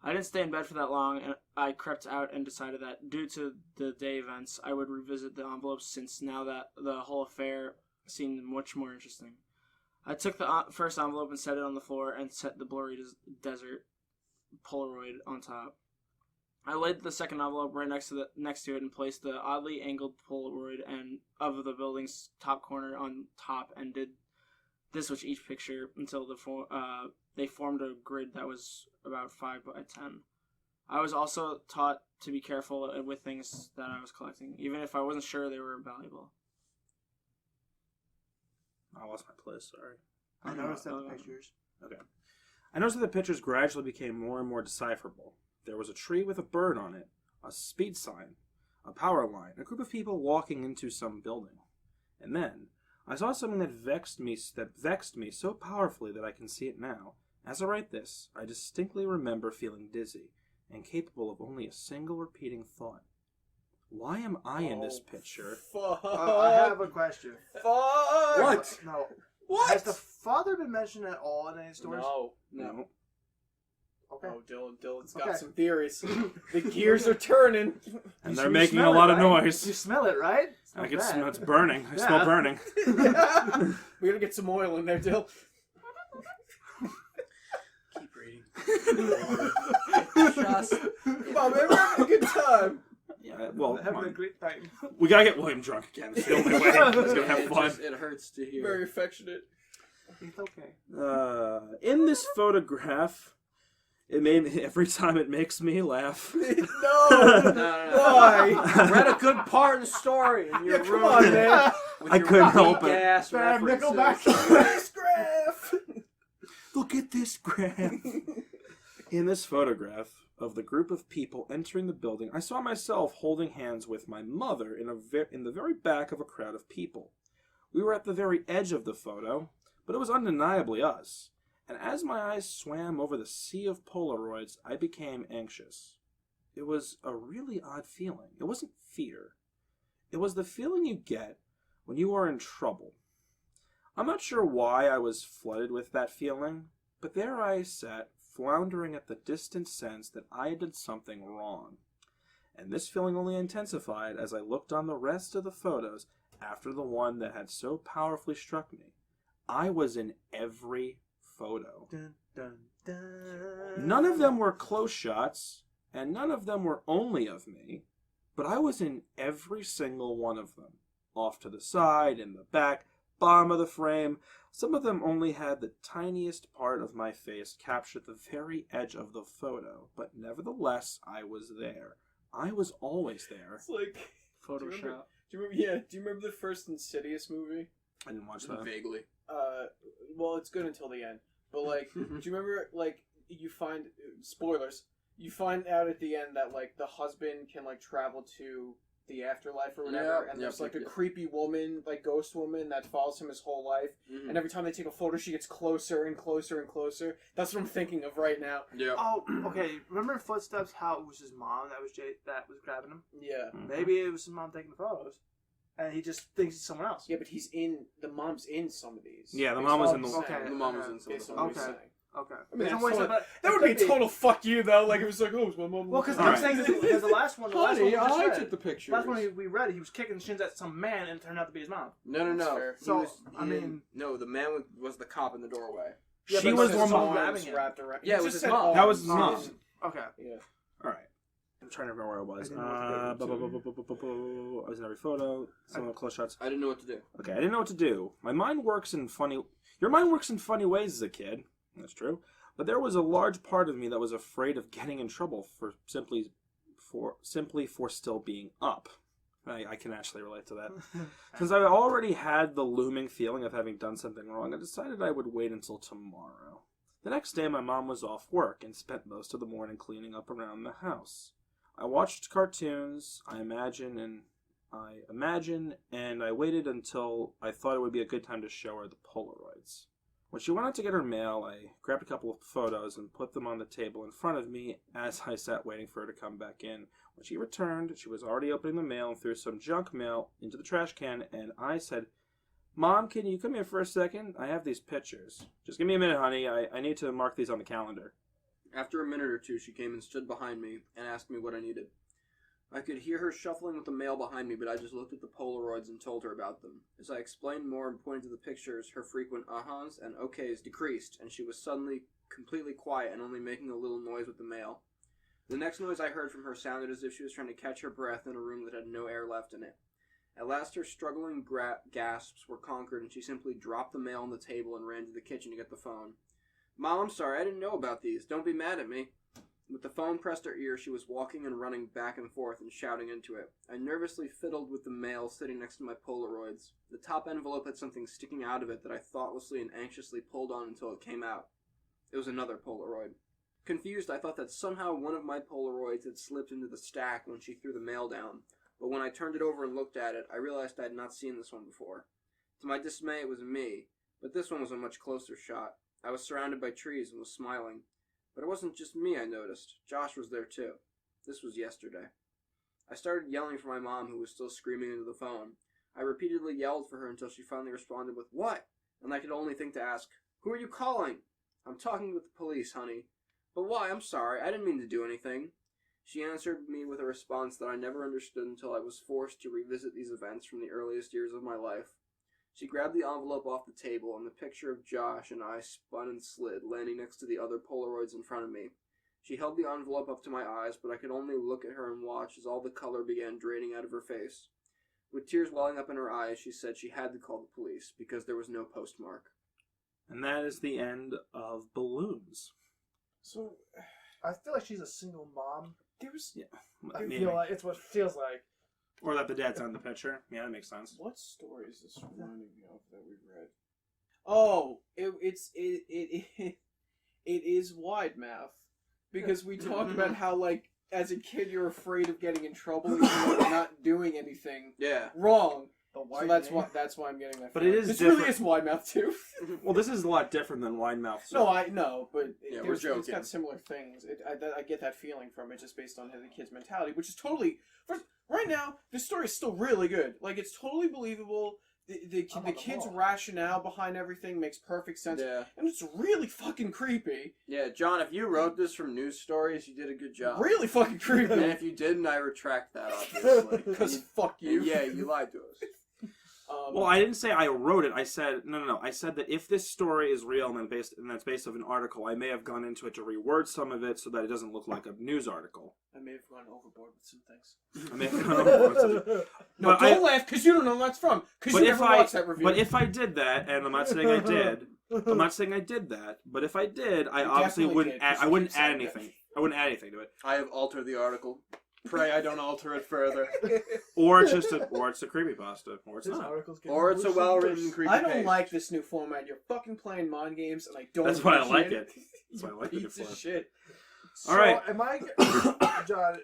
I didn't stay in bed for that long, and I crept out and decided that, due to the day events, I would revisit the envelopes since now that the whole affair seemed much more interesting. I took the first envelope and set it on the floor and set the blurry desert Polaroid on top. I laid the second envelope right next to it and placed the oddly angled Polaroid of the building's top corner on top and did this with each picture until they formed a grid that was about 5 by 10. I was also taught to be careful with things that I was collecting, even if I wasn't sure they were valuable. I lost my place, sorry. I noticed that the pictures. Okay. I noticed that the pictures gradually became more and more decipherable. There was a tree with a bird on it, a speed sign, a power line, a group of people walking into some building. And then, I saw something that vexed me so powerfully that I can see it now. As I write this, I distinctly remember feeling dizzy and capable of only a single repeating thought. Why am I in this picture? Fuck. I have a question. Fuck. What? No. What? Has the father been mentioned at all in any stories? No. Okay. Oh, Dylan's Okay. got some theories. The gears are turning. And You they're making a smell lot it, of right? noise. You smell it, right? I Smells can bad. smell it's burning. I smell Yeah. burning. We gotta get some oil in there, Dill. Keep reading. Just, come on, man, we're having a good time. Yeah, well, come Having a on. great time. We gotta get William drunk again. It's the only way. He's gonna have fun. It hurts to hear. Very affectionate. It's okay. In this photograph, it made me, every time it makes me laugh. No. No. Why? Read a good part in the story, and you're Yeah, come on, man. I couldn't help it. Gas Bam, references. Nickelback. Nice graph. Look at this graph. In this photograph of the group of people entering the building, I saw myself holding hands with my mother in the very back of a crowd of people. We were at the very edge of the photo, but it was undeniably us. And as my eyes swam over the sea of Polaroids, I became anxious. It was a really odd feeling. It wasn't fear. It was the feeling you get when you are in trouble. I'm not sure why I was flooded with that feeling, but there I sat, floundering at the distant sense that I had done something wrong. And this feeling only intensified as I looked on the rest of the photos after the one that had so powerfully struck me. I was in every photo. Dun, dun, dun. None of them were close shots, and none of them were only of me, but I was in every single one of them. Off to the side, in the back, bottom of the frame. Some of them only had the tiniest part of my face captured at the very edge of the photo, but nevertheless, I was there. I was always there. It's like Photoshop. Do you remember the first Insidious movie? I didn't watch that. Vaguely. Well, it's good until the end. But like, do you remember like you find spoilers? You find out at the end that like the husband can like travel to the afterlife or whatever, and there's like a creepy woman, like ghost woman, that follows him his whole life. Mm-hmm. And every time they take a photo, she gets closer and closer and closer. That's what I'm thinking of right now. Yeah. Oh, okay. Remember in Footsteps how it was his mom that was grabbing him? Yeah. Maybe it was his mom taking the photos, and he just thinks he's someone else. Yeah, but the mom's in some of these. Yeah, the Based mom was on in what the- he's Okay, saying. The mom was in some of Based on them. what he's Okay. saying. Okay. I mean, There's that's always what- about- That would be a could total fuck you, though. Like, it was like, oh, it's my mom. Well, because All I'm right. saying because the last one, Honey, we just I read, took the pictures. last one we read, he was kicking the shins at some man, and it turned out to be his mom. No. That's fair. So, I mean- no, the man was the cop in the doorway. Yeah, She but was his the one mom arms grabbing him. wrapped around. Yeah, it He was just his said mom. arms. That was his He mom. didn't- Okay. Yeah. All right. I'm trying to remember where I was. I didn't know what to do. I was in every photo. Some of the close shots. I didn't know what to do. Okay, I didn't know what to do. My mind works in funny... Your mind works in funny ways as a kid. That's true. But there was a large part of me that was afraid of getting in trouble for simply for still being up. I can actually relate to that. Since I already had the looming feeling of having done something wrong, I decided I would wait until tomorrow. The next day, my mom was off work and spent most of the morning cleaning up around the house. I watched cartoons, I imagined, and I waited until I thought it would be a good time to show her the Polaroids. When she went out to get her mail, I grabbed a couple of photos and put them on the table in front of me as I sat waiting for her to come back in. When she returned, she was already opening the mail and threw some junk mail into the trash can, and I said, Mom, can you come here for a second? I have these pictures. Just give me a minute, honey. I need to mark these on the calendar. After a minute or two, she came and stood behind me and asked me what I needed. I could hear her shuffling with the mail behind me, but I just looked at the Polaroids and told her about them. As I explained more and pointed to the pictures, her frequent uh-huhs and okays decreased, and she was suddenly completely quiet and only making a little noise with the mail. The next noise I heard from her sounded as if she was trying to catch her breath in a room that had no air left in it. At last her struggling gasps were conquered, and she simply dropped the mail on the table and ran to the kitchen to get the phone. Mom, I'm sorry, I didn't know about these. Don't be mad at me. With the phone pressed to her ear, she was walking and running back and forth and shouting into it. I nervously fiddled with the mail sitting next to my Polaroids. The top envelope had something sticking out of it that I thoughtlessly and anxiously pulled on until it came out. It was another Polaroid. Confused, I thought that somehow one of my Polaroids had slipped into the stack when she threw the mail down. But when I turned it over and looked at it, I realized I had not seen this one before. To my dismay, it was me, but this one was a much closer shot. I was surrounded by trees and was smiling. But it wasn't just me, I noticed. Josh was there too. This was yesterday. I started yelling for my mom, who was still screaming into the phone. I repeatedly yelled for her until she finally responded with, "What?" And I could only think to ask, "Who are you calling?" "I'm talking with the police, honey." "But why? I'm sorry. I didn't mean to do anything." She answered me with a response that I never understood until I was forced to revisit these events from the earliest years of my life. She grabbed the envelope off the table, and the picture of Josh and I spun and slid, landing next to the other Polaroids in front of me. She held the envelope up to my eyes, but I could only look at her and watch as all the color began draining out of her face. With tears welling up in her eyes, she said she had to call the police, because there was no postmark. And that is the end of Balloons. So, I feel like she's a single mom. there was... I Maybe. feel like it's what it feels like. Or that the dad's on the picture. Yeah, that makes sense. What story is this reminding me of that we read? Oh, it is wide mouth. Because we talked about how, like, as a kid you're afraid of getting in trouble even though you're not doing anything Yeah. wrong. The So that's why I'm getting that But feeling. it is This different. really is wide mouth too. Well, this is a lot different than Wide Mouth. No, I know, but Yeah, we're it's joking. got similar things. I get that feeling from it just based on the kid's mentality, which is totally... Right now, this story is still really good. Like, it's totally believable. The kid's rationale behind everything makes perfect sense. Yeah. And it's really fucking creepy. Yeah, John, if you wrote this from news stories, you did a good job. Really fucking And creepy. if you didn't, I retract that, obviously. Because fuck you. Yeah, you lied to us. Well, I didn't say I wrote it. I said no. I said that if this story is real and that's based off an article, I may have gone into it to reword some of it so that it doesn't look like a news article. I may have gone overboard with some things. I may have gone over something. No, But don't laugh, because you don't know where that's from. Because you never watched that review. But if I did that, and I'm not saying I did, I'm not saying I did that. But if I did, I You obviously definitely wouldn't. did, Add, 'cause I you wouldn't keep add saying that. anything. I wouldn't add anything to it. I have altered the article. Pray I don't alter it further. Or it's a creepypasta, or it's This not. article's getting Or it's a worse and well-written worse. creepy I don't page. like this new format. You're fucking playing mind games, and I don't That's why I like appreciate it. That's why I like the new Piece of format. shit. All right. So, am I... John,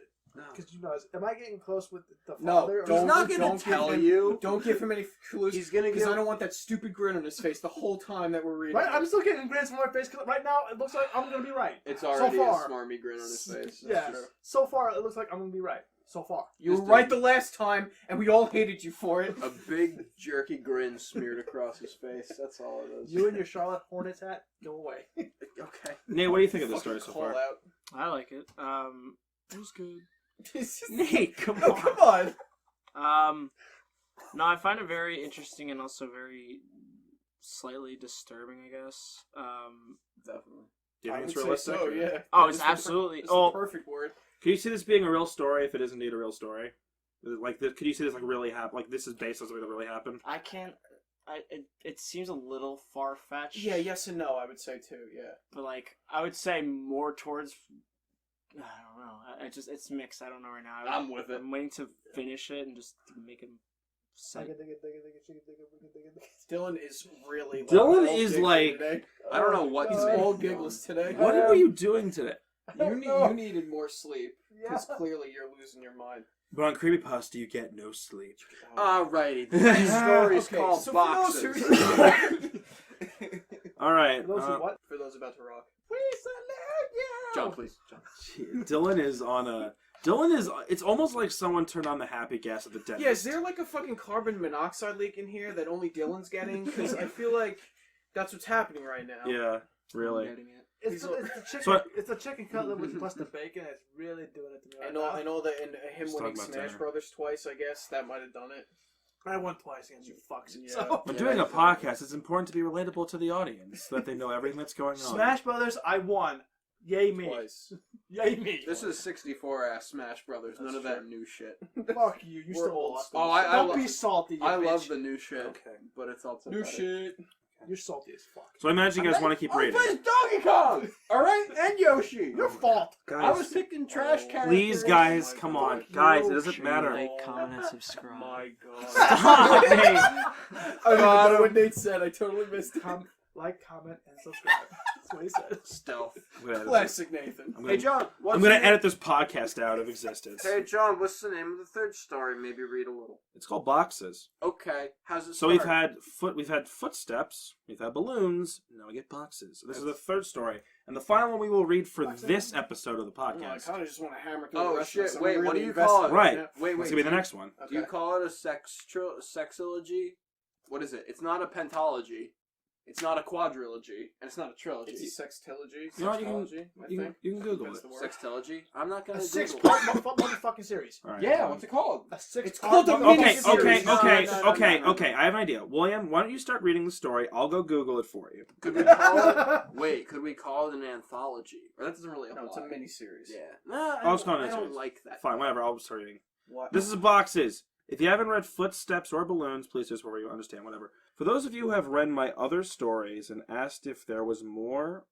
because you know, am I getting close with the No, father? don't- He's not going don't to give tell him- you. Don't give him any clues. He's going to Because give... I don't want that stupid grin on his face the whole time that we're reading. Right, I'm it. still getting grins from my face. 'Cause right now, it looks like I'm going to be right. It's So already far. a smarmy grin on his face. That's Yeah. true. So far, it looks like I'm going to be right. So far. You were Just right the last time, and we all hated you for it. A big, jerky grin smeared across his face. That's all it is. You and your Charlotte Hornets hat, go away. Okay. Nate, what do you think of this story Fucking so call far? out. I like it. It was good. Nate, come Oh, on. come on. No, I find it very interesting and also very slightly disturbing, I guess. Definitely. Do you I think it's would say realistic? so, or- yeah. Oh, it's That's the absolutely. That's the Oh, perfect word. Can you see this being a real story if it is indeed a real story? Like, could you see this like really happen? Like, this is based on something that really happened? I can't. It seems a little far fetched. Yeah, yes and no, I would say too, yeah. But like, I would say more towards. I don't know. It's mixed. I don't know right now. I'm with it. I'm waiting to finish it and just make him. Say. Dylan is really like, Dylan all is giggly like- today. I don't know what He's he's all making giggles today. What were you doing today? You needed more sleep, Yeah. because clearly you're losing your mind. But on creepypasta, you get no sleep. Alrighty. The next story's Okay, called so for those Boxes. who- All right. For those who what? For those about to rock. We salute you. John, please. John. Dylan is on a. Dylan is. It's almost like someone turned on the happy gas at the dentist. Yeah, is there like a fucking carbon monoxide leak in here that only Dylan's getting? Because I feel like that's what's happening right now. Yeah, really. I'm getting it. It's the chicken. So it's a chicken cutlet with plus the bacon. It's really doing it to me. I know that in him Just winning talking about Smash dinner. Brothers twice, I guess that might have done it. I won twice against you fucks. Yeah. So. When doing a podcast, it's important to be relatable to the audience so that they know everything that's going on. Smash Brothers, I won. Yay me. Twice. Yay me. This is 64 ass Smash Brothers. None of that new shit. Fuck you. You We're still old lost. school. Oh, I Don't love- be salty. You I bitch. love the new shit. Okay. But it's also New better. shit. You're salty as fuck. So I imagine you guys want to keep reading. I played Donkey Kong! Alright? And Yoshi! Your fault. I was picking trash characters. Please, guys, my come God. on. Guys, it No doesn't shit. matter. Like, comment, and subscribe. My God. Stop, Nate. I don't even know what Nate said. I totally missed it. Like, comment, and subscribe. That's what he said. Stealth. I'm gonna edit Classic Nathan. this. Hey, John. I'm gonna edit this podcast out of existence. Hey, John, what's the name of the third story? Maybe read a little. It's called Boxes. Okay. How's it So start? we've had footsteps, we've had balloons, now we get boxes. So this is the third story, and the final one we will read for this episode of the I podcast. kind of just want to hammer through Oh, the rest shit, of this. I'm wait, what really do you invested call it? Right. now. Wait, It's gonna be the next one. Do you Okay. call it a sexology? What is it? It's not a pentalogy. It's not a quadrilogy. And it's not a trilogy. It's a sextilogy. You know what, Sextology, I You think. can Google That's it. the word. Sextilogy? I'm not A gonna six Google part it. motherfucking series. All right. Yeah, what's it called? A six. It's called the Okay, miniseries. okay, No, okay, no, no, okay, no, no. okay. I have an idea. William, why don't you start reading the story? I'll go Google it for you. Could we call it? Wait, could we call it an anthology? Or that doesn't really apply. No, it's a miniseries. Yeah. Nah, I'll just call it I a don't series. like that. Fine, whatever. I'll start reading. What? This is Boxes. If you haven't read Footsteps or Balloons, please just where you understand, whatever. For those of you who have read my other stories and asked if there was more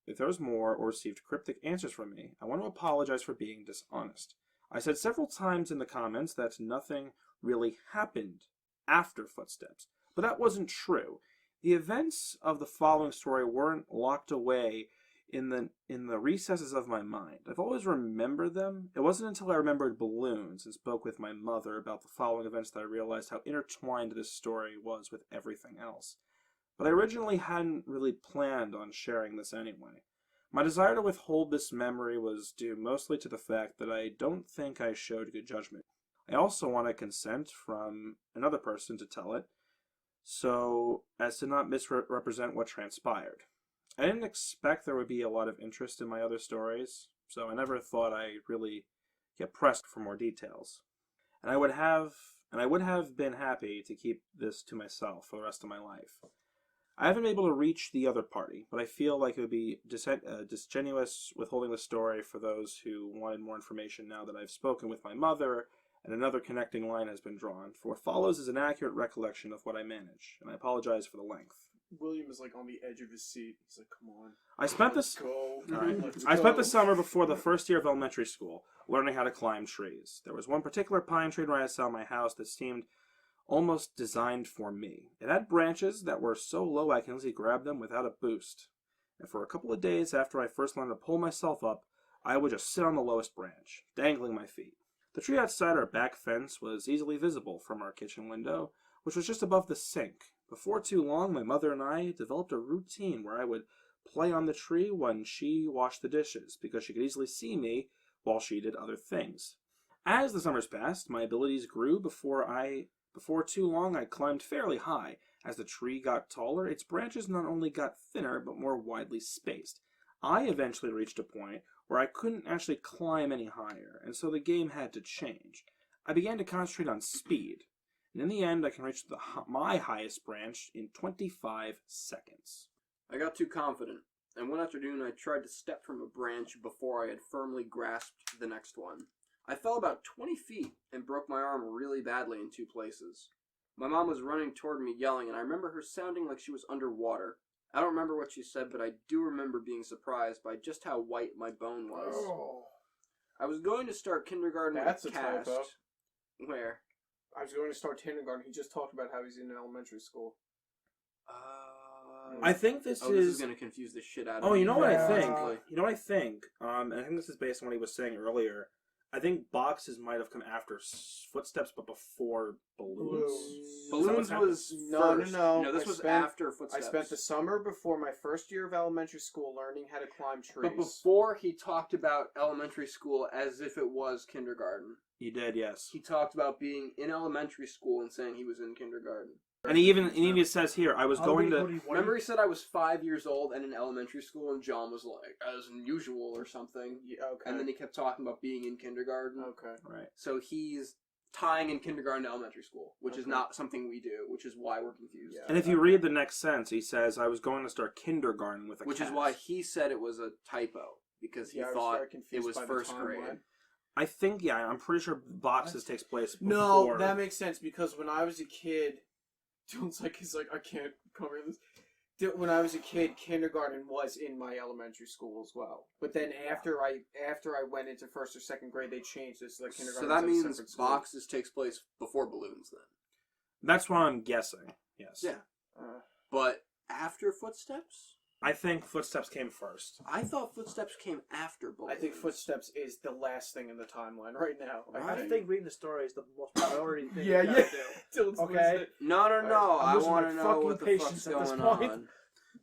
or received cryptic answers from me, I want to apologize for being dishonest. I said several times in the comments that nothing really happened after Footsteps, but that wasn't true. The events of the following story weren't locked away in the recesses of my mind. I've always remembered them. It wasn't until I remembered Balloons and spoke with my mother about the following events that I realized how intertwined this story was with everything else. But I originally hadn't really planned on sharing this anyway. My desire to withhold this memory was due mostly to the fact that I don't think I showed good judgment. I also wanted consent from another person to tell it, so as to not misrepresent what transpired. I didn't expect there would be a lot of interest in my other stories, so I never thought I'd really get pressed for more details. And I would have been happy to keep this to myself for the rest of my life. I haven't been able to reach the other party, but I feel like it would be disingenuous withholding the story for those who wanted more information now that I've spoken with my mother and another connecting line has been drawn. For what follows is an accurate recollection of what I manage, and I apologize for the length. William is like on the edge of his seat. He's like, "Come on, I spent let's go." Alright. Let's I spent go. the summer before the first year of elementary school learning how to climb trees. There was one particular pine tree right outside my house that seemed almost designed for me. It had branches that were so low I can easily grab them without a boost. And for a couple of days after I first learned to pull myself up, I would just sit on the lowest branch, dangling my feet. The tree outside our back fence was easily visible from our kitchen window, which was just above the sink. Before too long, my mother and I developed a routine where I would play on the tree when she washed the dishes, because she could easily see me while she did other things. As the summers passed, my abilities grew. Before too long, I climbed fairly high. As the tree got taller, its branches not only got thinner, but more widely spaced. I eventually reached a point where I couldn't actually climb any higher, and so the game had to change. I began to concentrate on speed, and in the end, I can reach my highest branch in 25 seconds. I got too confident, and one afternoon I tried to step from a branch before I had firmly grasped the next one. I fell about 20 feet and broke my arm really badly in 2 places. My mom was running toward me yelling, and I remember her sounding like she was underwater. I don't remember what she said, but I do remember being surprised by just how white my bone was. Oh. I was going to start kindergarten That's with a a cast. typo. Where? I was going to start kindergarten. He just talked about how he's in elementary school. I think this This is going to confuse the shit out of me. Oh, you know what I Yeah. think? You know what I think? And I think this is based on what he was saying earlier. I think boxes might have come after footsteps, but before balloons. Balloons was No. first. This was after footsteps. I spent the summer before my first year of elementary school learning how to climb trees. But before he talked about elementary school as if it was kindergarten. He did, yes. He talked about being in elementary school and saying he was in kindergarten. And he even says here, I was going to... Remember he said I was 5 years old and in elementary school, and John was like, as unusual or something. Yeah, okay. And then he kept talking about being in kindergarten. Okay. Right. So he's tying in kindergarten to elementary school, which is Okay. not something we do, which is why we're confused. Yeah. And if you read the next sentence, he says, I was going to start kindergarten with a Which cat. is why he said it was a typo, because he Yeah, I was thought very confused it was by the first grade. timeline. I think, I'm pretty sure boxes takes place before... No, that makes sense because when I was a kid, Dylan's like, I can't cover this. When I was a kid, kindergarten was in my elementary school as well. But then after I went into first or second grade, they changed this. Like kindergarten. So that was a means separate school. boxes takes place before balloons then. That's what I'm guessing, yes. Yeah. But after footsteps? I think footsteps came first. I thought footsteps came after balloons. I think footsteps is the last thing in the timeline right now. I think reading the story is the most priority thing. Yeah, you gotta yeah. do. Dylan's Okay. losing it. No. I'm I losing want my to know fucking what the patience fuck's at this going point. on.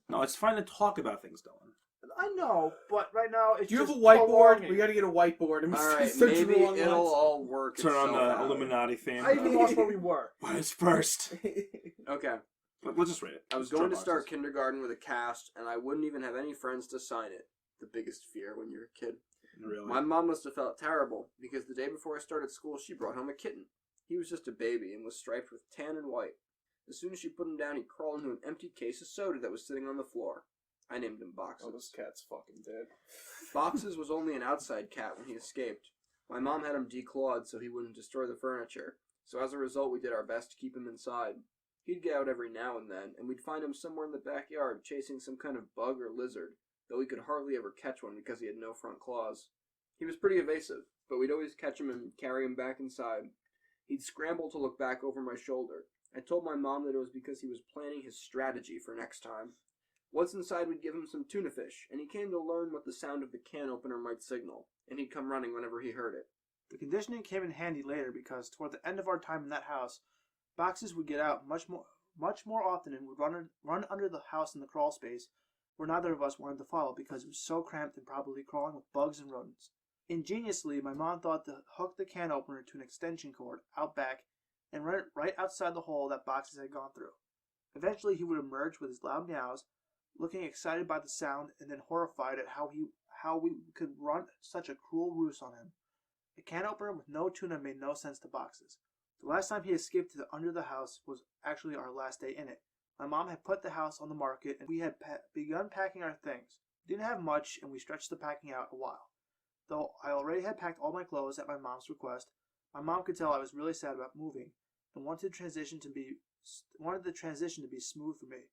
No, it's fine to talk about things, Dylan. I know, but right now it's Do you have a just whiteboard? prolonging. We got to get a whiteboard and we Alright, start maybe drawing it'll lines. all work Turn on itself the out. Illuminati theme. I even lost where we were. What is first? Okay. We'll just read it. I was Just draw going to start boxes. kindergarten with a cast, and I wouldn't even have any friends to sign it. The biggest fear when you're a kid. Really? My mom must have felt terrible, because the day before I started school, she brought home a kitten. He was just a baby and was striped with tan and white. As soon as she put him down, he crawled into an empty case of soda that was sitting on the floor. I named him Boxes. Oh, this cat's fucking dead. Boxes was only an outside cat when he escaped. My mom had him declawed so he wouldn't destroy the furniture, so as a result we did our best to keep him inside. He'd get out every now and then, and we'd find him somewhere in the backyard chasing some kind of bug or lizard, though we could hardly ever catch one because he had no front claws. He was pretty evasive, but we'd always catch him and carry him back inside. He'd scramble to look back over my shoulder. I told my mom that it was because he was planning his strategy for next time. Once inside, we'd give him some tuna fish, and he came to learn what the sound of the can opener might signal, and he'd come running whenever he heard it. The conditioning came in handy later because toward the end of our time in that house, Boxes would get out much more often and would run under the house in the crawl space where neither of us wanted to follow because it was so cramped and probably crawling with bugs and rodents. Ingeniously, my mom thought to hook the can opener to an extension cord out back and run it right outside the hole that Boxes had gone through. Eventually, he would emerge with his loud meows, looking excited by the sound and then horrified at how we could run such a cruel ruse on him. A can opener with no tuna made no sense to Boxes. The last time he escaped to under the house was actually our last day in it. My mom had put the house on the market and we had begun packing our things. We didn't have much and we stretched the packing out a while. Though I already had packed all my clothes at my mom's request, my mom could tell I was really sad about moving and wanted the transition to be smooth for me.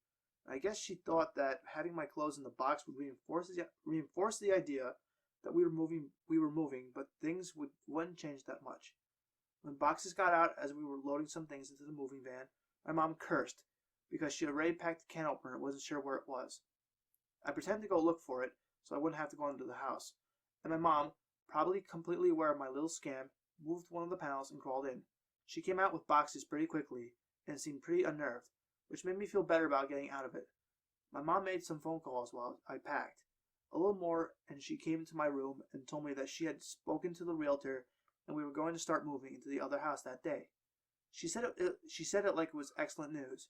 I guess she thought that having my clothes in the box would reinforce the idea that we were moving, but things wouldn't change that much. When Boxes got out as we were loading some things into the moving van, my mom cursed because she had already packed the can opener and wasn't sure where it was. I pretended to go look for it so I wouldn't have to go into the house, and my mom, probably completely aware of my little scam, moved one of the panels and crawled in. She came out with Boxes pretty quickly and seemed pretty unnerved, which made me feel better about getting out of it. My mom made some phone calls while I packed. A little more, and she came into my room and told me that she had spoken to the realtor and we were going to start moving into the other house that day. She said it like it was excellent news,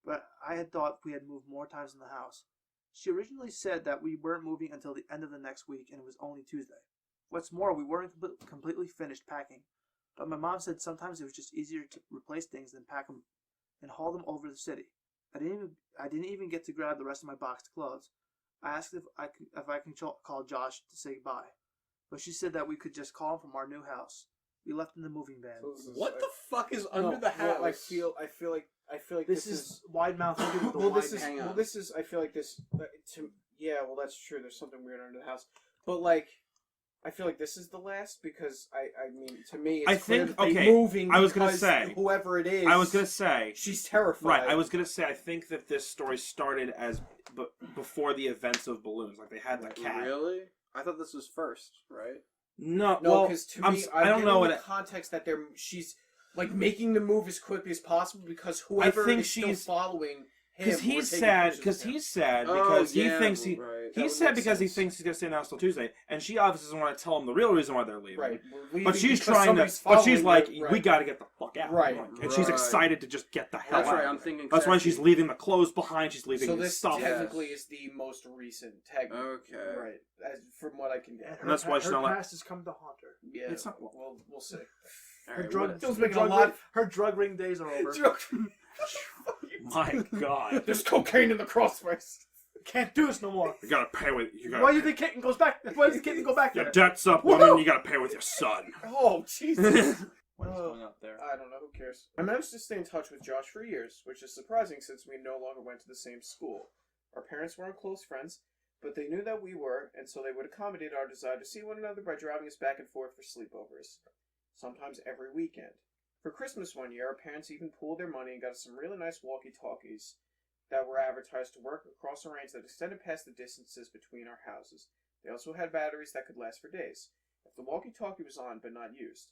but I had thought we had moved more times in the house. She originally said that we weren't moving until the end of the next week and it was only Tuesday. What's more, we weren't completely finished packing, but my mom said sometimes it was just easier to replace things than pack them and haul them over the city. I didn't even get to grab the rest of my boxed clothes. I asked if I can call Josh to say goodbye, but she said that we could just call him from our new house. We left in the moving van. What the fuck is under the house? I feel like This is wide mouth. I feel like this. Well, that's true. There's something weird under the house, but like, I feel like this is the last because I mean, to me, it's clear that they're moving. I was gonna because say whoever it is. I was gonna say she's terrified. Right. I was gonna say I think that this story started as before the events of balloons. Like they had the cat. Really? I thought this was first, right? No, No, well, because to I'm me, s- I'm I don't know getting what the context that she's like making the move as quickly as possible because whoever think is still she's- following him, because he's sad. Because he thinks he. Right. He's would sad make because he sense. thinks he's gonna stay in the house till Tuesday, and she obviously doesn't want to tell him the real reason why they're leaving. right. We're leaving But she's because trying to. somebody's But she's following like, you, we right. gotta get the fuck out. Right. And she's Right. excited to just get the hell That's out. right. I'm thinking. That's why exactly. she's leaving the clothes behind. She's leaving So the this stuff. technically is the most recent tag. Okay. Right. As from what I can get. And that's why she's her not like- past has come to haunt her. Yeah. It's not- We'll see. All Her right, drug, what- Those her making a drug lot- ring- her drug ring days are over. My God, There's cocaine in the crossface. Can't do this no more. you gotta pay with. You Why gotta. do you think kitten goes back? Why does the kitten go back Your there? debt's up, woman. You gotta pay with your son. Oh Jesus. What is going up there? I don't know. Who cares? I managed to stay in touch with Josh for years, which is surprising since we no longer went to the same school. Our parents weren't close friends, but they knew that we were, and so they would accommodate our desire to see one another by driving us back and forth for sleepovers, sometimes every weekend. For Christmas one year, our parents even pooled their money and got us some really nice walkie-talkies that were advertised to work across a range that extended past the distances between our houses. They also had batteries that could last for days. If the walkie-talkie was on but not used,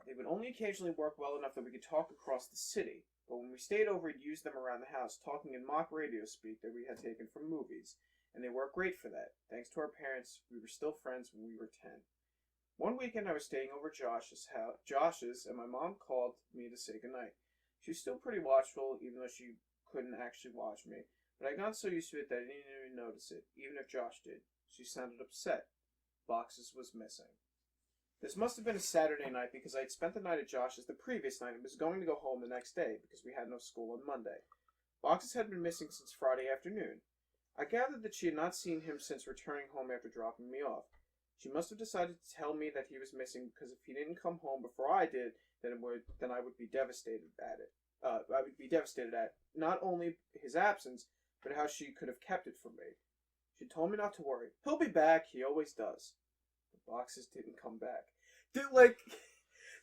they would only occasionally work well enough that we could talk across the city. But when we stayed over, we'd use them around the house, talking in mock radio speak that we had taken from movies. And they worked great for that. Thanks to our parents, we were still friends when we were 10. One weekend I was staying over Josh's, and my mom called me to say goodnight. She was still pretty watchful, even though she couldn't actually watch me. But I got so used to it that I didn't even notice it, even if Josh did. She sounded upset. Boxes was missing. This must have been a Saturday night because I had spent the night at Josh's the previous night and was going to go home the next day because we had no school on Monday. Boxes had been missing since Friday afternoon. I gathered that she had not seen him since returning home after dropping me off. She must have decided to tell me that he was missing because if he didn't come home before I did, then I would be devastated at it. I would be devastated at not only his absence, but how she could have kept it from me. She told me not to worry. He'll be back. He always does. The boxes didn't come back. Dude, like,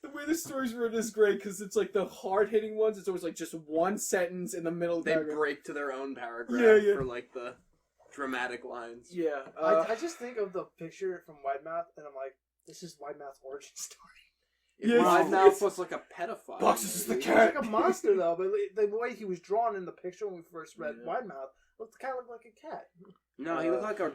the way the story's written is great because it's like the hard-hitting ones. It's always like just one sentence in the middle of the They paragraph. break to their own paragraph Yeah. for like the dramatic lines. Yeah. I just think of the picture from Widemouth, and I'm like, this is Widemouth's origin story. Yeah, Wide Mouth was like a pedophile. Boxes is the maybe. He was like a monster, though, but the way he was drawn in the picture when we first read Yeah. Widemouth kind of looked like a cat. No, he looked like a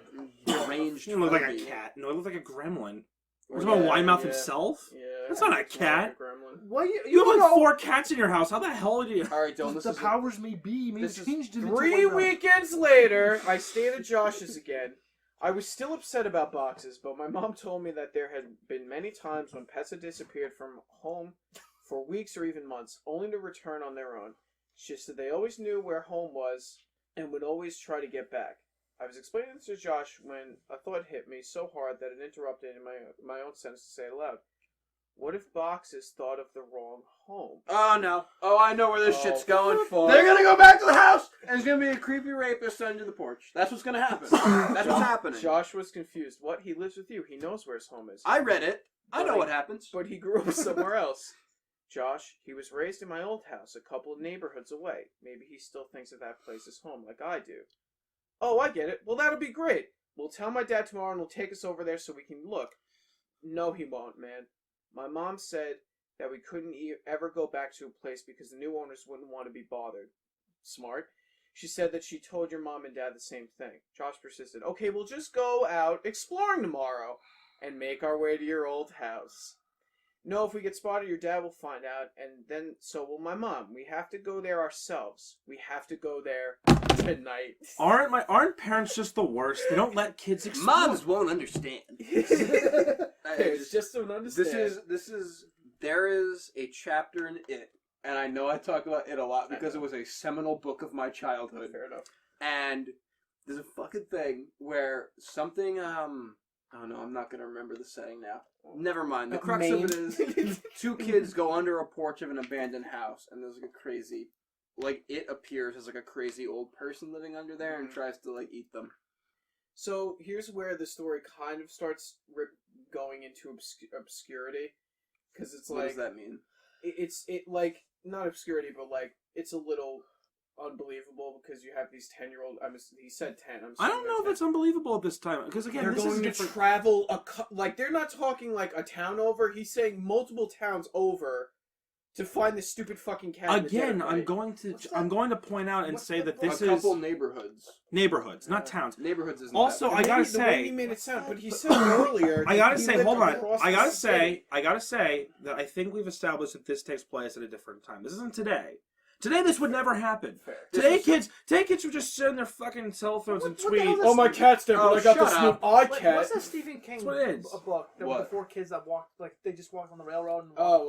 deranged. He looked like a Furby. cat. No, he looked like a gremlin. Or Was it about Yeah, Widemouth yeah. himself? Yeah. That's not a It's cat. like a gremlin. Why You have like know 4 cats in your house. How the hell do you? All right, Dylan. This the is powers may be? Maybe this is changed him into 3 Widemouth. weekends later, I stayed at Josh's again. I was still upset about boxes, but my mom told me that there had been many times when pets had disappeared from home for weeks or even months, only to return on their own. She said they always knew where home was and would always try to get back. I was explaining this to Josh when a thought hit me so hard that it interrupted in my own sentence to say it aloud. What if boxes thought of the wrong home? Oh no! Oh, I know where this Oh, shit's going. fuck. They're gonna go back to the house, and there's gonna be a creepy rapist under the porch. That's what's gonna happen. That's what's happening. Josh was confused. What? He lives with you. He knows where his home is. I read it. I know But- what happens. But he grew up somewhere else. Josh, he was raised in my old house, a couple of neighborhoods away. Maybe he still thinks of that place as home, like I do. Oh, I get it. Well, that'll be great. We'll tell my dad tomorrow and he'll take us over there so we can look. No, he won't, man. My mom said that we couldn't ever go back to a place because the new owners wouldn't want to be bothered. Smart. She said that she told your mom and dad the same thing. Josh persisted. Okay, we'll just go out exploring tomorrow and make our way to your old house. No, if we get spotted, your dad will find out, and then so will my mom. We have to go there ourselves. We have to go there tonight. Aren't parents just the worst? They don't let kids explore. Moms won't understand. It's just don't understand. There is a chapter in it, and I know I talk about it a lot because it was a seminal book of my childhood. Fair enough. And there's a fucking thing where something, oh no, I'm not gonna remember the setting now. Never mind. The crux of it is 2 kids go under a porch of an abandoned house, and there's like a crazy, like it appears as like a crazy old person living under there and tries to like eat them. So here's where the story kind of starts going into obscurity, because it's What like does that mean? it's like not obscurity, but like it's a little unbelievable because you have these 10-year-old. He said 10. I don't know if it's unbelievable at this time because again, they're this going is to different. travel like they're not talking like a town over. He's saying multiple towns over to find this stupid fucking cat. Again, I'm going to point out and say that this a is couple neighborhoods, not towns. Neighborhoods isn't Also, that I gotta the way say, he made it sound, but he said earlier. I gotta he say, lived hold on. across I the gotta state. say that I think we've established that this takes place at a different time. This isn't today. Today, this would never happen. Fair. Today, kids would just sit on their fucking cell phones and What the tweet. hell is Oh, my cat's there, but I got shut this new up. iCat. What's that Stephen King That's what it is. book? There were the What? 4 kids that walked, like, they just walked on the railroad. And I'm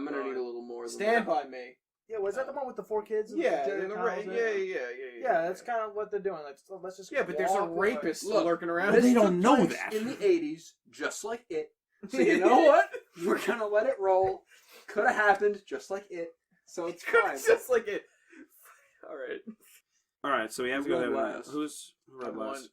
gonna need a little more. Than Stand that. by Me. yeah, was that the one with the 4 kids? and Yeah, Jerry in the Connell's in it? Yeah, that's kind of what they're doing. Like, so let's just Yeah, but there's a walk away. rapist Look, lurking around. But they This don't took know place that. in the '80s, just like it. So you know what? We're gonna let it roll. Could have happened, just like it. So it's fine. It's just like it. All right. All right, so we have to Who go read ahead. last? Who read One, last?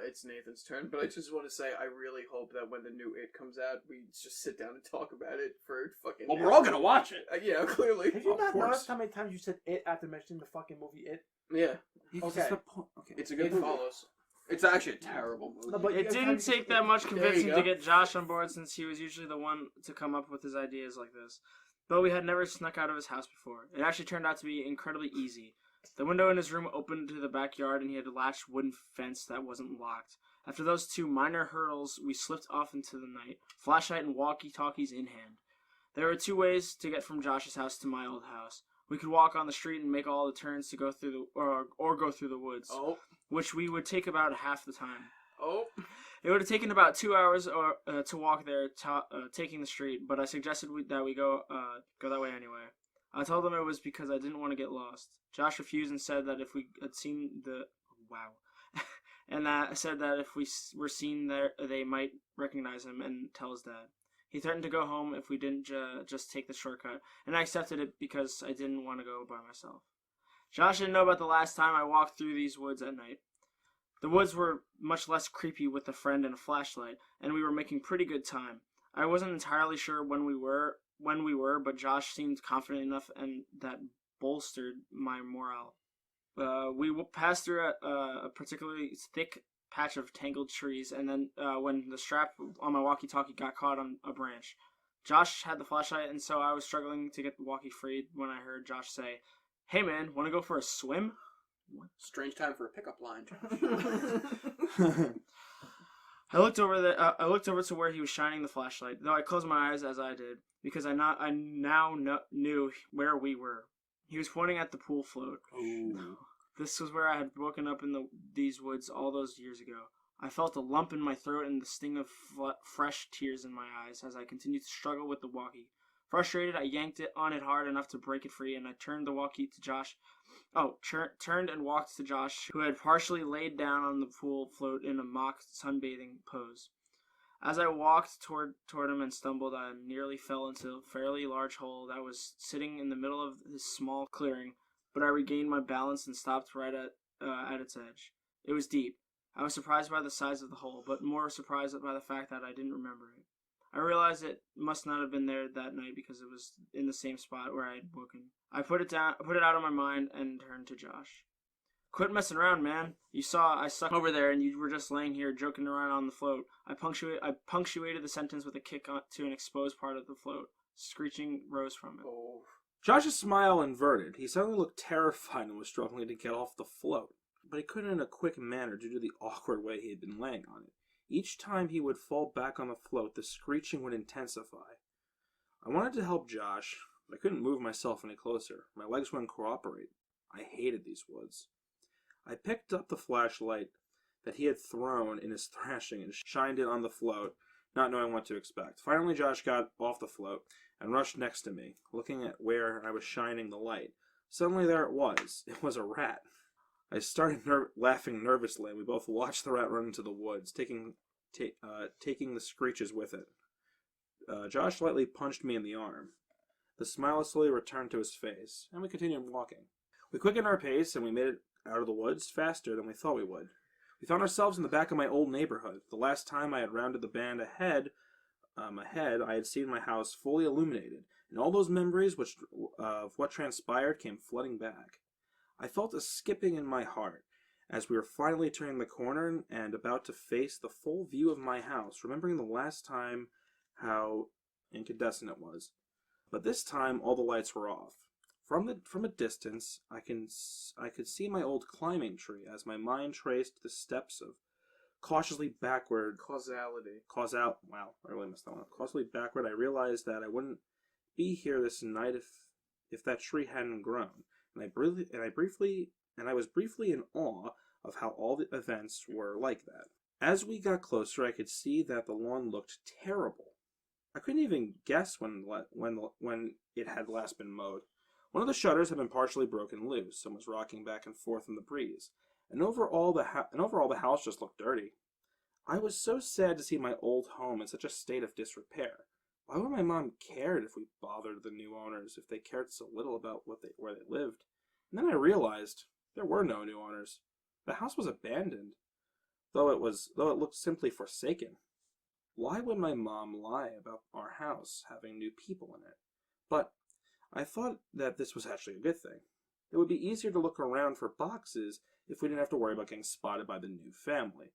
it's Nathan's turn, but I just want to say I really hope that when the new It comes out, we just sit down and talk about it for fucking. Well, we're all gonna watch it. Yeah, clearly. Have you Of not course. noticed how many times you said it after mentioning the fucking movie It? Yeah, Because Okay. the po- okay. It's a good It movie. follows. It's actually a terrible movie. No, but It every time didn't you take say that much There you convincing go. to get Josh on board since he was usually the one to come up with his ideas like this. But we had never snuck out of his house before. It actually turned out to be incredibly easy. The window in his room opened to the backyard and he had a latched wooden fence that wasn't locked. After those 2 minor hurdles, we slipped off into the night, flashlight and walkie-talkies in hand. There were 2 ways to get from Josh's house to my old house. We could walk on the street and make all the turns to go through the or go through the woods, which we would take about half the time. It would have taken about 2 hours to walk there, taking the street, but I suggested that we go that way anyway. I told him it was because I didn't want to get lost. Josh refused and said that if we had seen and that said that if we were seen there, they might recognize him and tell his dad. He threatened to go home if we didn't just take the shortcut, and I accepted it because I didn't want to go by myself. Josh didn't know about the last time I walked through these woods at night. The woods were much less creepy with a friend and a flashlight, and we were making pretty good time. I wasn't entirely sure when we were, but Josh seemed confident enough, and that bolstered my morale. We passed through a particularly thick patch of tangled trees, and then when the strap on my walkie-talkie got caught on a branch. Josh had the flashlight, and so I was struggling to get the walkie freed when I heard Josh say, "Hey man, want to go for a swim?" Strange time for a pickup line. I looked over to where he was shining the flashlight, though I closed my eyes as I did, because I now knew where we were. He was pointing at the pool float. Ooh. This was where I had woken up in these woods all those years ago. I felt a lump in my throat and the sting of fresh tears in my eyes as I continued to struggle with the walkie. Frustrated, I yanked on it hard enough to break it free, and I turned the walkie to Josh. Turned and walked to Josh, who had partially laid down on the pool float in a mock sunbathing pose. As I walked toward him and stumbled, I nearly fell into a fairly large hole that was sitting in the middle of this small clearing, but I regained my balance and stopped right at its edge. It was deep. I was surprised by the size of the hole, but more surprised by the fact that I didn't remember it. I realized it must not have been there that night because it was in the same spot where I had woken. I put it out of my mind and turned to Josh. "Quit messing around, man. You saw I stuck over there and you were just laying here joking around on the float." I punctuated the sentence with a kick to an exposed part of the float. Screeching rose from it. Josh's smile inverted. He suddenly looked terrified and was struggling to get off the float, but he couldn't in a quick manner due to the awkward way he had been laying on it. Each time he would fall back on the float, the screeching would intensify. I wanted to help Josh, but I couldn't move myself any closer. My legs wouldn't cooperate. I hated these woods. I picked up the flashlight that he had thrown in his thrashing and shined it on the float, not knowing what to expect. Finally, Josh got off the float and rushed next to me, looking at where I was shining the light. Suddenly there it was. It was a rat. I started laughing nervously, and we both watched the rat run into the woods, taking the screeches with it. Josh lightly punched me in the arm. The smile slowly returned to his face, and we continued walking. We quickened our pace, and we made it out of the woods faster than we thought we would. We found ourselves in the back of my old neighborhood. The last time I had rounded the bend ahead ahead, I had seen my house fully illuminated, and all those memories of what transpired came flooding back. I felt a skipping in my heart as we were finally turning the corner and about to face the full view of my house, remembering the last time how incandescent it was. But this time, all the lights were off. From a distance, I could see my old climbing tree as my mind traced the steps of cautiously backward. Wow, I really messed that one up. Cautiously backward, I realized that I wouldn't be here this night if that tree hadn't grown, and I was briefly in awe of how all the events were like that. As we got closer, I could see that the lawn looked terrible. I couldn't even guess when it had last been mowed. One of the shutters had been partially broken loose and was rocking back and forth in the breeze, and overall the house just looked dirty. I was so sad to see my old home in such a state of disrepair. Why would my mom cared if we bothered the new owners if they cared so little about where they lived? And then I realized there were no new owners. The house was abandoned, though it looked simply forsaken. Why would my mom lie about our house having new people in it? But I thought that this was actually a good thing. It would be easier to look around for boxes if we didn't have to worry about getting spotted by the new family.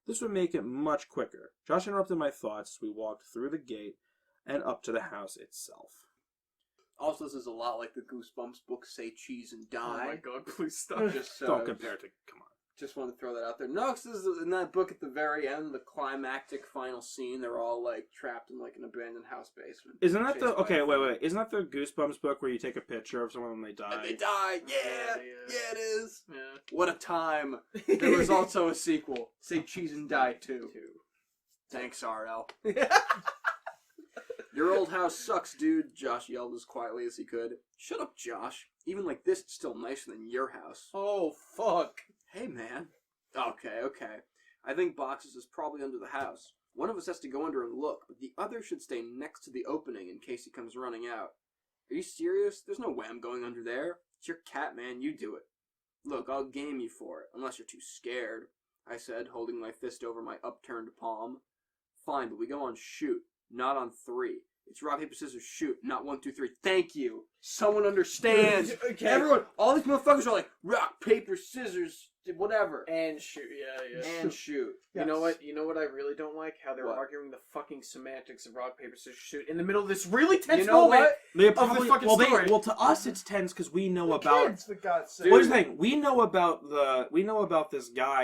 This would make it much quicker. Josh interrupted my thoughts as we walked through the gate and up to the house itself. Also, this is a lot like the Goosebumps book, Say Cheese and Die. Oh my god, please stop. Just, Don't compare it to, come on. Just wanted to throw that out there. No, 'cause this is in that book at the very end, the climactic final scene. They're all like trapped in like an abandoned house basement. Isn't that Chased the by okay? a Wait, thing. wait. Isn't that the Goosebumps book where you take a picture of someone when they die? And they die. Yeah, Yeah. it is. Yeah. What a time. There was also a sequel, Say Cheese and Die 2. Thanks, RL. Your old house sucks, dude, Josh yelled as quietly as he could. Shut up, Josh. Even like this, it's still nicer than your house. Oh, fuck. Hey, man. Okay. I think Boxes is probably under the house. One of us has to go under and look, but the other should stay next to the opening in case he comes running out. Are you serious? There's no way I'm going under there. It's your cat, man. You do it. Look, I'll game you for it, unless you're too scared, I said, holding my fist over my upturned palm. Fine, but we go on shoot, not on 3. It's rock, paper, scissors, shoot, not 1, 2, 3. Thank you. Someone understands. Okay. Everyone, all these motherfuckers are like, rock, paper, scissors, whatever. And shoot, yeah. And shoot. You know what? You know what I really don't like? How they're What? arguing the fucking semantics of rock, paper, scissors, shoot in the middle of this really tense You know moment. what? They Of the probably, fucking story. well, to us it's tense because we know about. Kids, for God's sake. Dude. What is the thing? We know about this guy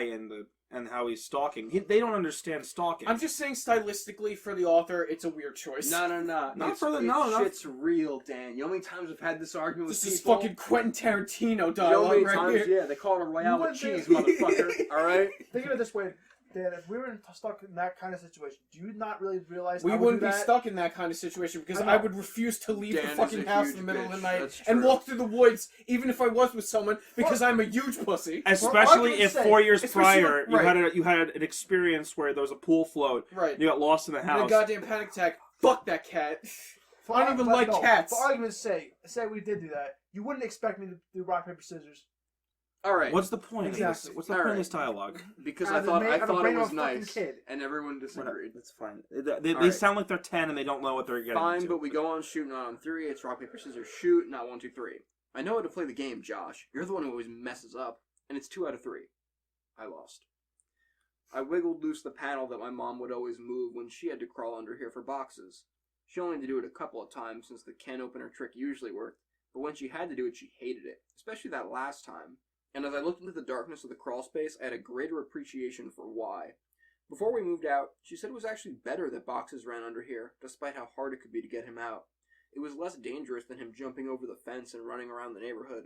and how he's stalking. They don't understand stalking. I'm just saying stylistically for the author, it's a weird choice. No. Not It's- for the- it no, not- shit's real, Dan. You know how many times I've had this argument with This is people? fucking Quentin Tarantino You know how dialogue many right times? here. Yeah, they call it a Royale with What cheese, the- motherfucker. Alright? Think of it this way, Dan. If we were stuck in that kind of situation, do you not really realize We I would wouldn't do be that? stuck in that kind of situation because I know. I would refuse to leave Dan the is fucking a house in huge the middle of the bitch. night That's and true. walk through the woods, even if I was with someone, because I'm a huge pussy. Especially argument's if sake- 4 years especially prior with- right. you had an experience where there was a pool float, Right. and you got lost in the And a house. goddamn panic attack. Fuck that cat. I don't even But like no, cats. For argument's sake, say we did do that, you wouldn't expect me to do rock, paper, scissors. Alright. What's the point? Exactly. Of this? What's the point Alright. of this dialogue? Because Out I of the thought out of the it brain of was a fucking nice, kid. and everyone disagreed. That's fine. They Alright. sound like they're 10 and they don't know what they're getting Fine, into. but we go on shoot, not on 3. It's rock, paper, scissors, shoot, not 1, 2, 3. I know how to play the game, Josh. You're the one who always messes up, and it's 2 out of 3. I lost. I wiggled loose the panel that my mom would always move when she had to crawl under here for boxes. She only had to do it a couple of times since the can opener trick usually worked, but when she had to do it, she hated it, especially that last time. And as I looked into the darkness of the crawl space, I had a greater appreciation for why. Before we moved out, she said it was actually better that boxes ran under here, despite how hard it could be to get him out. It was less dangerous than him jumping over the fence and running around the neighborhood.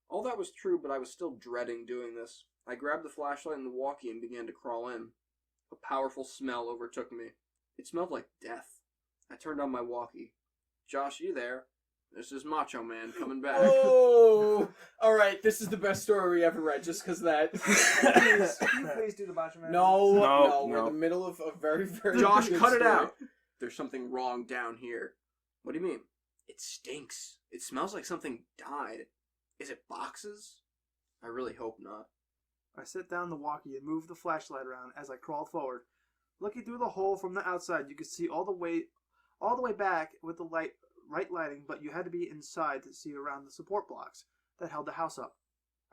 All that was true, but I was still dreading doing this. I grabbed the flashlight and the walkie and began to crawl in. A powerful smell overtook me. It smelled like death. I turned on my walkie. Josh, you there? This is Macho Man coming back. Oh! Alright, this is the best story we ever read, just because that. Please, can you please do the Macho Man? No, we're in the middle of a very, very Josh, good cut it story. out. There's something wrong down here. What do you mean? It stinks. It smells like something died. Is it boxes? I really hope not. I set down the walkie and moved the flashlight around as I crawled forward. Looking through the hole from the outside, you could see all the way back with the right lighting, but you had to be inside to see around the support blocks that held the house up.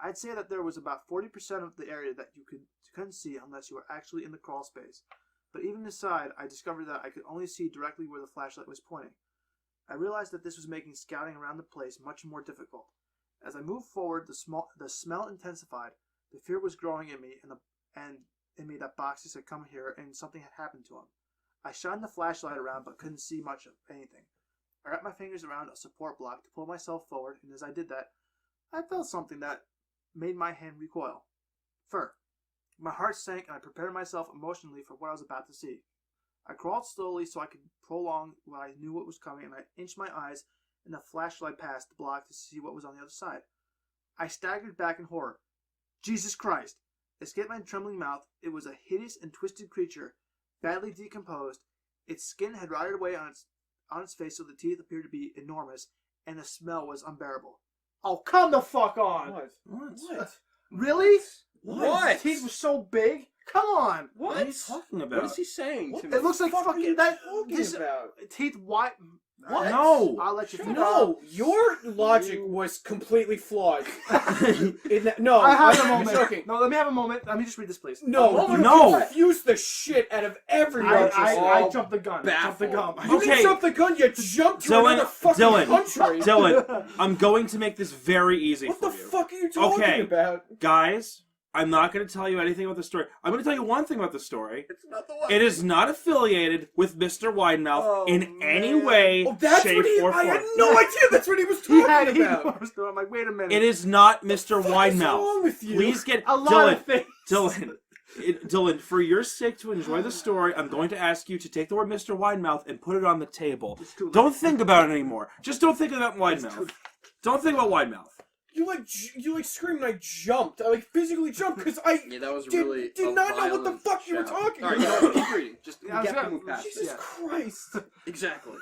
I'd say that there was about 40% of the area that you couldn't see unless you were actually in the crawl space. But even inside, I discovered that I could only see directly where the flashlight was pointing. I realized that this was making scouting around the place much more difficult. As I moved forward, the smell intensified. The fear was growing in me, and in me that boxes had come here and something had happened to them. I shined the flashlight around but couldn't see much of anything. I wrapped my fingers around a support block to pull myself forward, and as I did that, I felt something that made my hand recoil. Fur. My heart sank, and I prepared myself emotionally for what I was about to see. I crawled slowly so I could prolong what I knew what was coming, and I inched my eyes and the flashlight past the block to see what was on the other side. I staggered back in horror. Jesus Christ! Escaped my trembling mouth. It was a hideous and twisted creature, badly decomposed. Its skin had rotted away on its face, so the teeth appeared to be enormous, and the smell was unbearable. Oh, come the fuck on! What? Really? What? His teeth were so big? Come on! What are you talking about? What is he saying to me? It looks like Fuck are fucking you that. talking This about? teeth white. What? No. I'll let you finish. No, your logic was completely flawed. No, I have a I'm moment. joking. No, let me have a moment. Let me just read this, please. No, you No. confused the shit out of everyone. I jumped the gun. baffled. You Okay. didn't jump the gun. You jumped to Dylan, another fucking Dylan, country. Dylan, I'm going to make this very easy What for the you. fuck are you talking Okay. about? Guys, I'm not going to tell you anything about the story. I'm going to tell you one thing about the story. It's not the one. It is not affiliated with Mr. Widemouth Oh, in any man. way, Oh, that's shape, what he. or I form. had no idea. That's what he was He talking about. I'm like, wait a minute. It is not Mr. What is Widemouth. wrong with you? Please get a lot of things. Dylan, for your sake to enjoy the story, I'm going to ask you to take the word Mr. Widemouth and put it on the table. It's too late. Don't think about it anymore. Just don't think about Widemouth. Don't think about Widemouth. You screamed. I jumped. I physically jumped because I Yeah, that was did really not a know what the violent fuck you were shout. talking All right, about. you know, keep reading. Just Yeah, I was get gonna- to move past Jesus it. Christ. Exactly.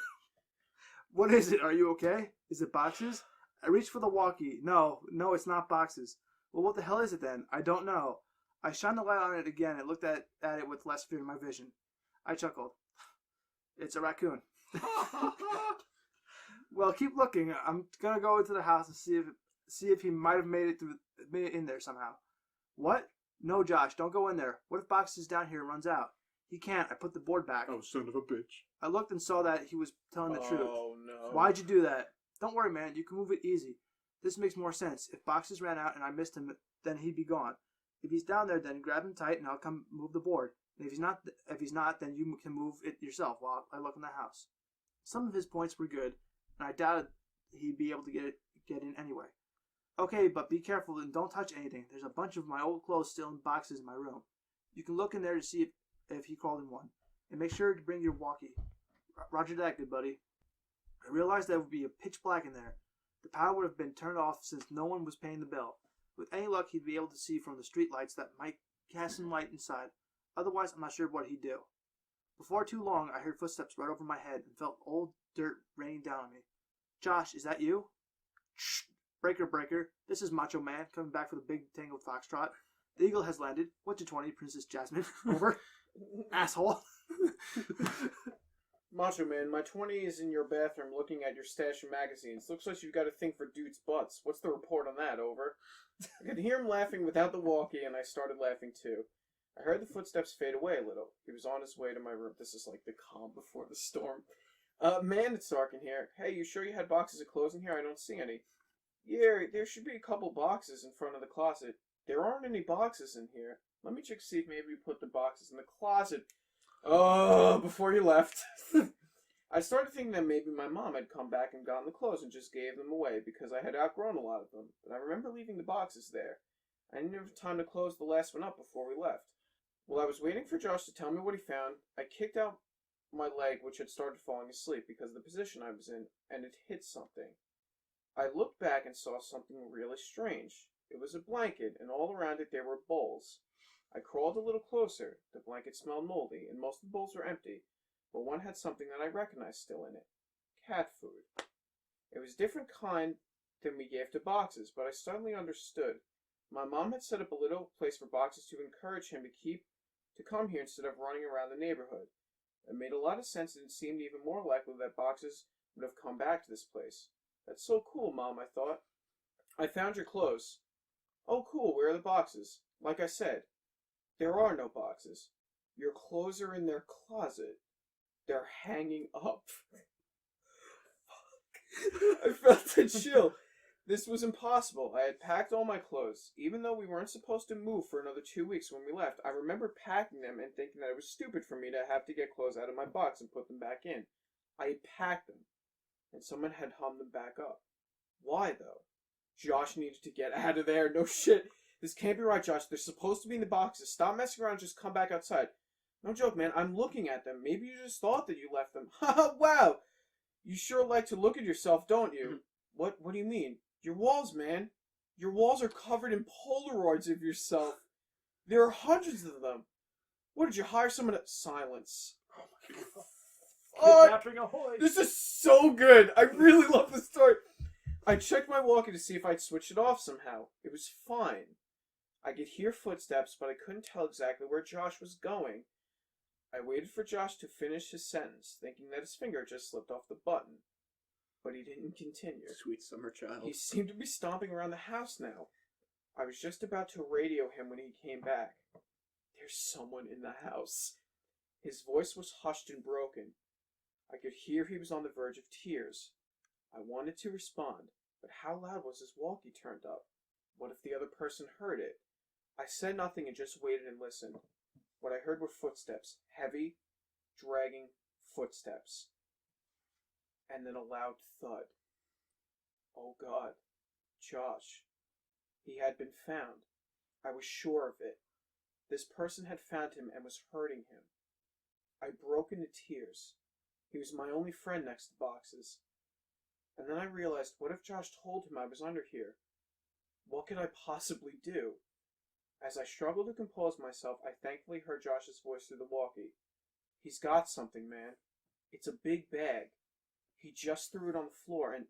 What is it? Are you okay? Is it boxes? I reached for the walkie. No, it's not boxes. Well, what the hell is it then? I don't know. I shined the light on it again and looked at it with less fear in my vision. I chuckled. It's a raccoon. Well, keep looking. I'm gonna go into the house and see if he might have made it in there somehow. What? No, Josh, don't go in there. What if Box is down here and runs out? He can't. I put the board back. Oh, son of a bitch. I looked and saw that he was telling the truth. Oh, no. Why'd you do that? Don't worry, man. You can move it easy. This makes more sense. If Boxes ran out and I missed him, then he'd be gone. If he's down there, then grab him tight and I'll come move the board. And if he's not, then you can move it yourself while I look in the house. Some of his points were good, and I doubted he'd be able to get in anyway. Okay, but be careful and don't touch anything. There's a bunch of my old clothes still in boxes in my room. You can look in there to see if he crawled in one. And make sure to bring your walkie. Roger that, good buddy. I realized that it would be a pitch black in there. The power would have been turned off since no one was paying the bill. With any luck, he'd be able to see from the street lights that might cast some light inside. Otherwise, I'm not sure what he'd do. Before too long, I heard footsteps right over my head and felt old dirt raining down on me. Josh, is that you? Shh! Breaker. This is Macho Man coming back for the big tangled foxtrot. The eagle has landed. What's your 20, Princess Jasmine? Over. Asshole. Macho Man, my 20 is in your bathroom looking at your stash of magazines. Looks like you've got a thing for dudes' butts. What's the report on that? Over. I could hear him laughing without the walkie, and I started laughing too. I heard the footsteps fade away a little. He was on his way to my room. This is like the calm before the storm. Man, it's dark in here. Hey, you sure you had boxes of clothes in here? I don't see any. Yeah, there should be a couple boxes in front of the closet. There aren't any boxes in here. Let me check to see if maybe we put the boxes in the closet. Oh, before you left. I started thinking that maybe my mom had come back and gotten the clothes and just gave them away because I had outgrown a lot of them. But I remember leaving the boxes there. I didn't have time to close the last one up before we left. While I was waiting for Josh to tell me what he found, I kicked out my leg, which had started falling asleep because of the position I was in, and it hit something. I looked back and saw something really strange. It was a blanket, and all around it there were bowls. I crawled a little closer. The blanket smelled moldy, and most of the bowls were empty, but one had something that I recognized still in it. Cat food. It was a different kind than we gave to boxes, but I suddenly understood. My mom had set up a little place for boxes to encourage him to keep to come here instead of running around the neighborhood. It made a lot of sense, and it seemed even more likely that boxes would have come back to this place. That's so cool, Mom, I thought. I found your clothes. Oh, cool, where are the boxes? Like I said, there are no boxes. Your clothes are in their closet. They're hanging up. I felt a chill. This was impossible. I had packed all my clothes. Even though we weren't supposed to move for another 2 weeks when we left, I remember packing them and thinking that it was stupid for me to have to get clothes out of my box and put them back in. I had packed them, and someone had hung them back up. Why, though? Josh needed to get out of there. No shit. This can't be right, Josh. They're supposed to be in the boxes. Stop messing around and just come back outside. No joke, man. I'm looking at them. Maybe you just thought that you left them. Haha, wow. You sure like to look at yourself, don't you? What do you mean? Your walls, man. Your walls are covered in Polaroids of yourself. There are hundreds of them. What, did you hire someone to... Silence. Oh my god. Kidnapping ahoy! This is so good. I really love this story. I checked my walkie to see if I'd switched it off somehow. It was fine. I could hear footsteps, but I couldn't tell exactly where Josh was going. I waited for Josh to finish his sentence, thinking that his finger just slipped off the button. But he didn't continue. Sweet summer child. He seemed to be stomping around the house now. I was just about to radio him when he came back. There's someone in the house. His voice was hushed and broken. I could hear he was on the verge of tears. I wanted to respond, but how loud was his walkie turned up? What if the other person heard it? I said nothing and just waited and listened. What I heard were footsteps, heavy, dragging footsteps. And then a loud thud. Oh God, Josh. He had been found. I was sure of it. This person had found him and was hurting him. I broke into tears. He was my only friend next to boxes. And then I realized, what if Josh told him I was under here? What could I possibly do? As I struggled to compose myself, I thankfully heard Josh's voice through the walkie. He's got something, man. It's a big bag. He just threw it on the floor and...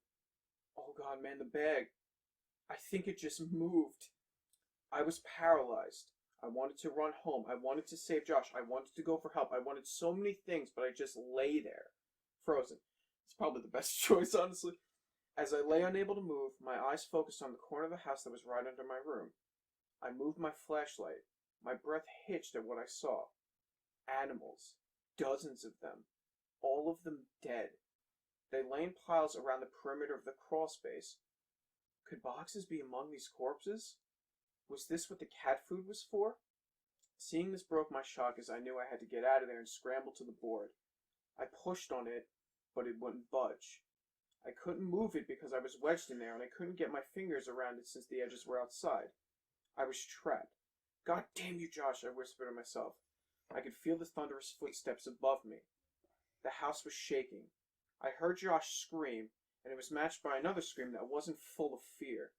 Oh God, man, the bag. I think it just moved. I was paralyzed. I wanted to run home. I wanted to save Josh. I wanted to go for help. I wanted so many things, but I just lay there, frozen. It's probably the best choice, honestly. As I lay unable to move, my eyes focused on the corner of the house that was right under my room. I moved my flashlight. My breath hitched at what I saw. Animals. Dozens of them. All of them dead. They lay in piles around the perimeter of the crawl space. Could boxes be among these corpses? Was this what the cat food was for? Seeing this broke my shock as I knew I had to get out of there and scramble to the board. I pushed on it, but it wouldn't budge. I couldn't move it because I was wedged in there and I couldn't get my fingers around it since the edges were outside. I was trapped. God damn you, Josh, I whispered to myself. I could feel the thunderous footsteps above me. The house was shaking. I heard Josh scream, and it was matched by another scream that wasn't full of fear.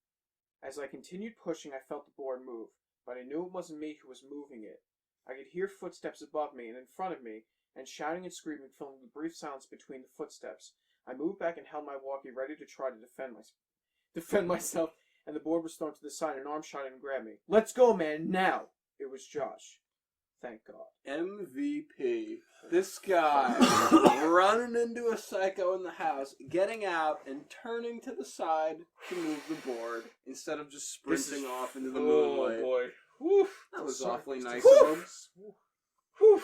As I continued pushing, I felt the board move, but I knew it wasn't me who was moving it. I could hear footsteps above me and in front of me, and shouting and screaming filling the brief silence between the footsteps. I moved back and held my walkie ready to try to defend myself, and the board was thrown to the side and an arm shot in and grabbed me. Let's go, man, now! It was Josh. Thank God. MVP. This guy running into a psycho in the house, getting out, and turning to the side to move the board instead of just sprinting off into the moonlight. Oh, boy. Whew, that was awfully nice of him. Whew.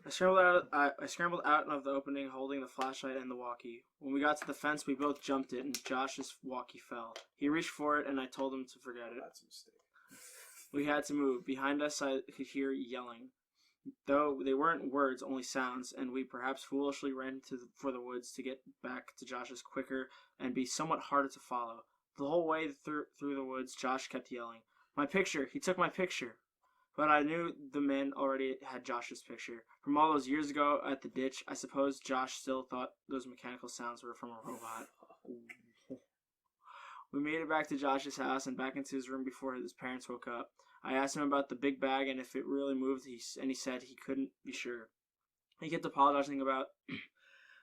I scrambled out of the opening holding the flashlight and the walkie. When we got to the fence, we both jumped it, and Josh's walkie fell. He reached for it, and I told him to forget it. That's a mistake. We had to move. Behind us, I could hear yelling. Though they weren't words, only sounds, and we perhaps foolishly ran for the woods to get back to Josh's quicker and be somewhat harder to follow. The whole way through the woods, Josh kept yelling, "My picture! He took my picture!" But I knew the man already had Josh's picture. From all those years ago at the ditch, I suppose Josh still thought those mechanical sounds were from a robot. We made it back to Josh's house and back into his room before his parents woke up. I asked him about the big bag and if it really moved, and he said he couldn't be sure. He kept apologizing about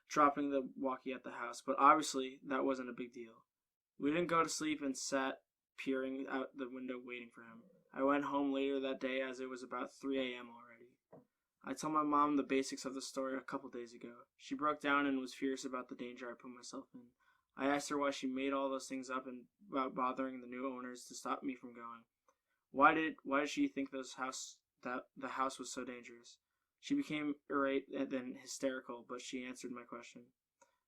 dropping the walkie at the house, but obviously that wasn't a big deal. We didn't go to sleep and sat peering out the window waiting for him. I went home later that day as it was about 3 a.m. already. I told my mom the basics of the story a couple days ago. She broke down and was furious about the danger I put myself in. I asked her why she made all those things up and about bothering the new owners to stop me from going. Why did she think that the house was so dangerous? She became irate and then hysterical, but she answered my question.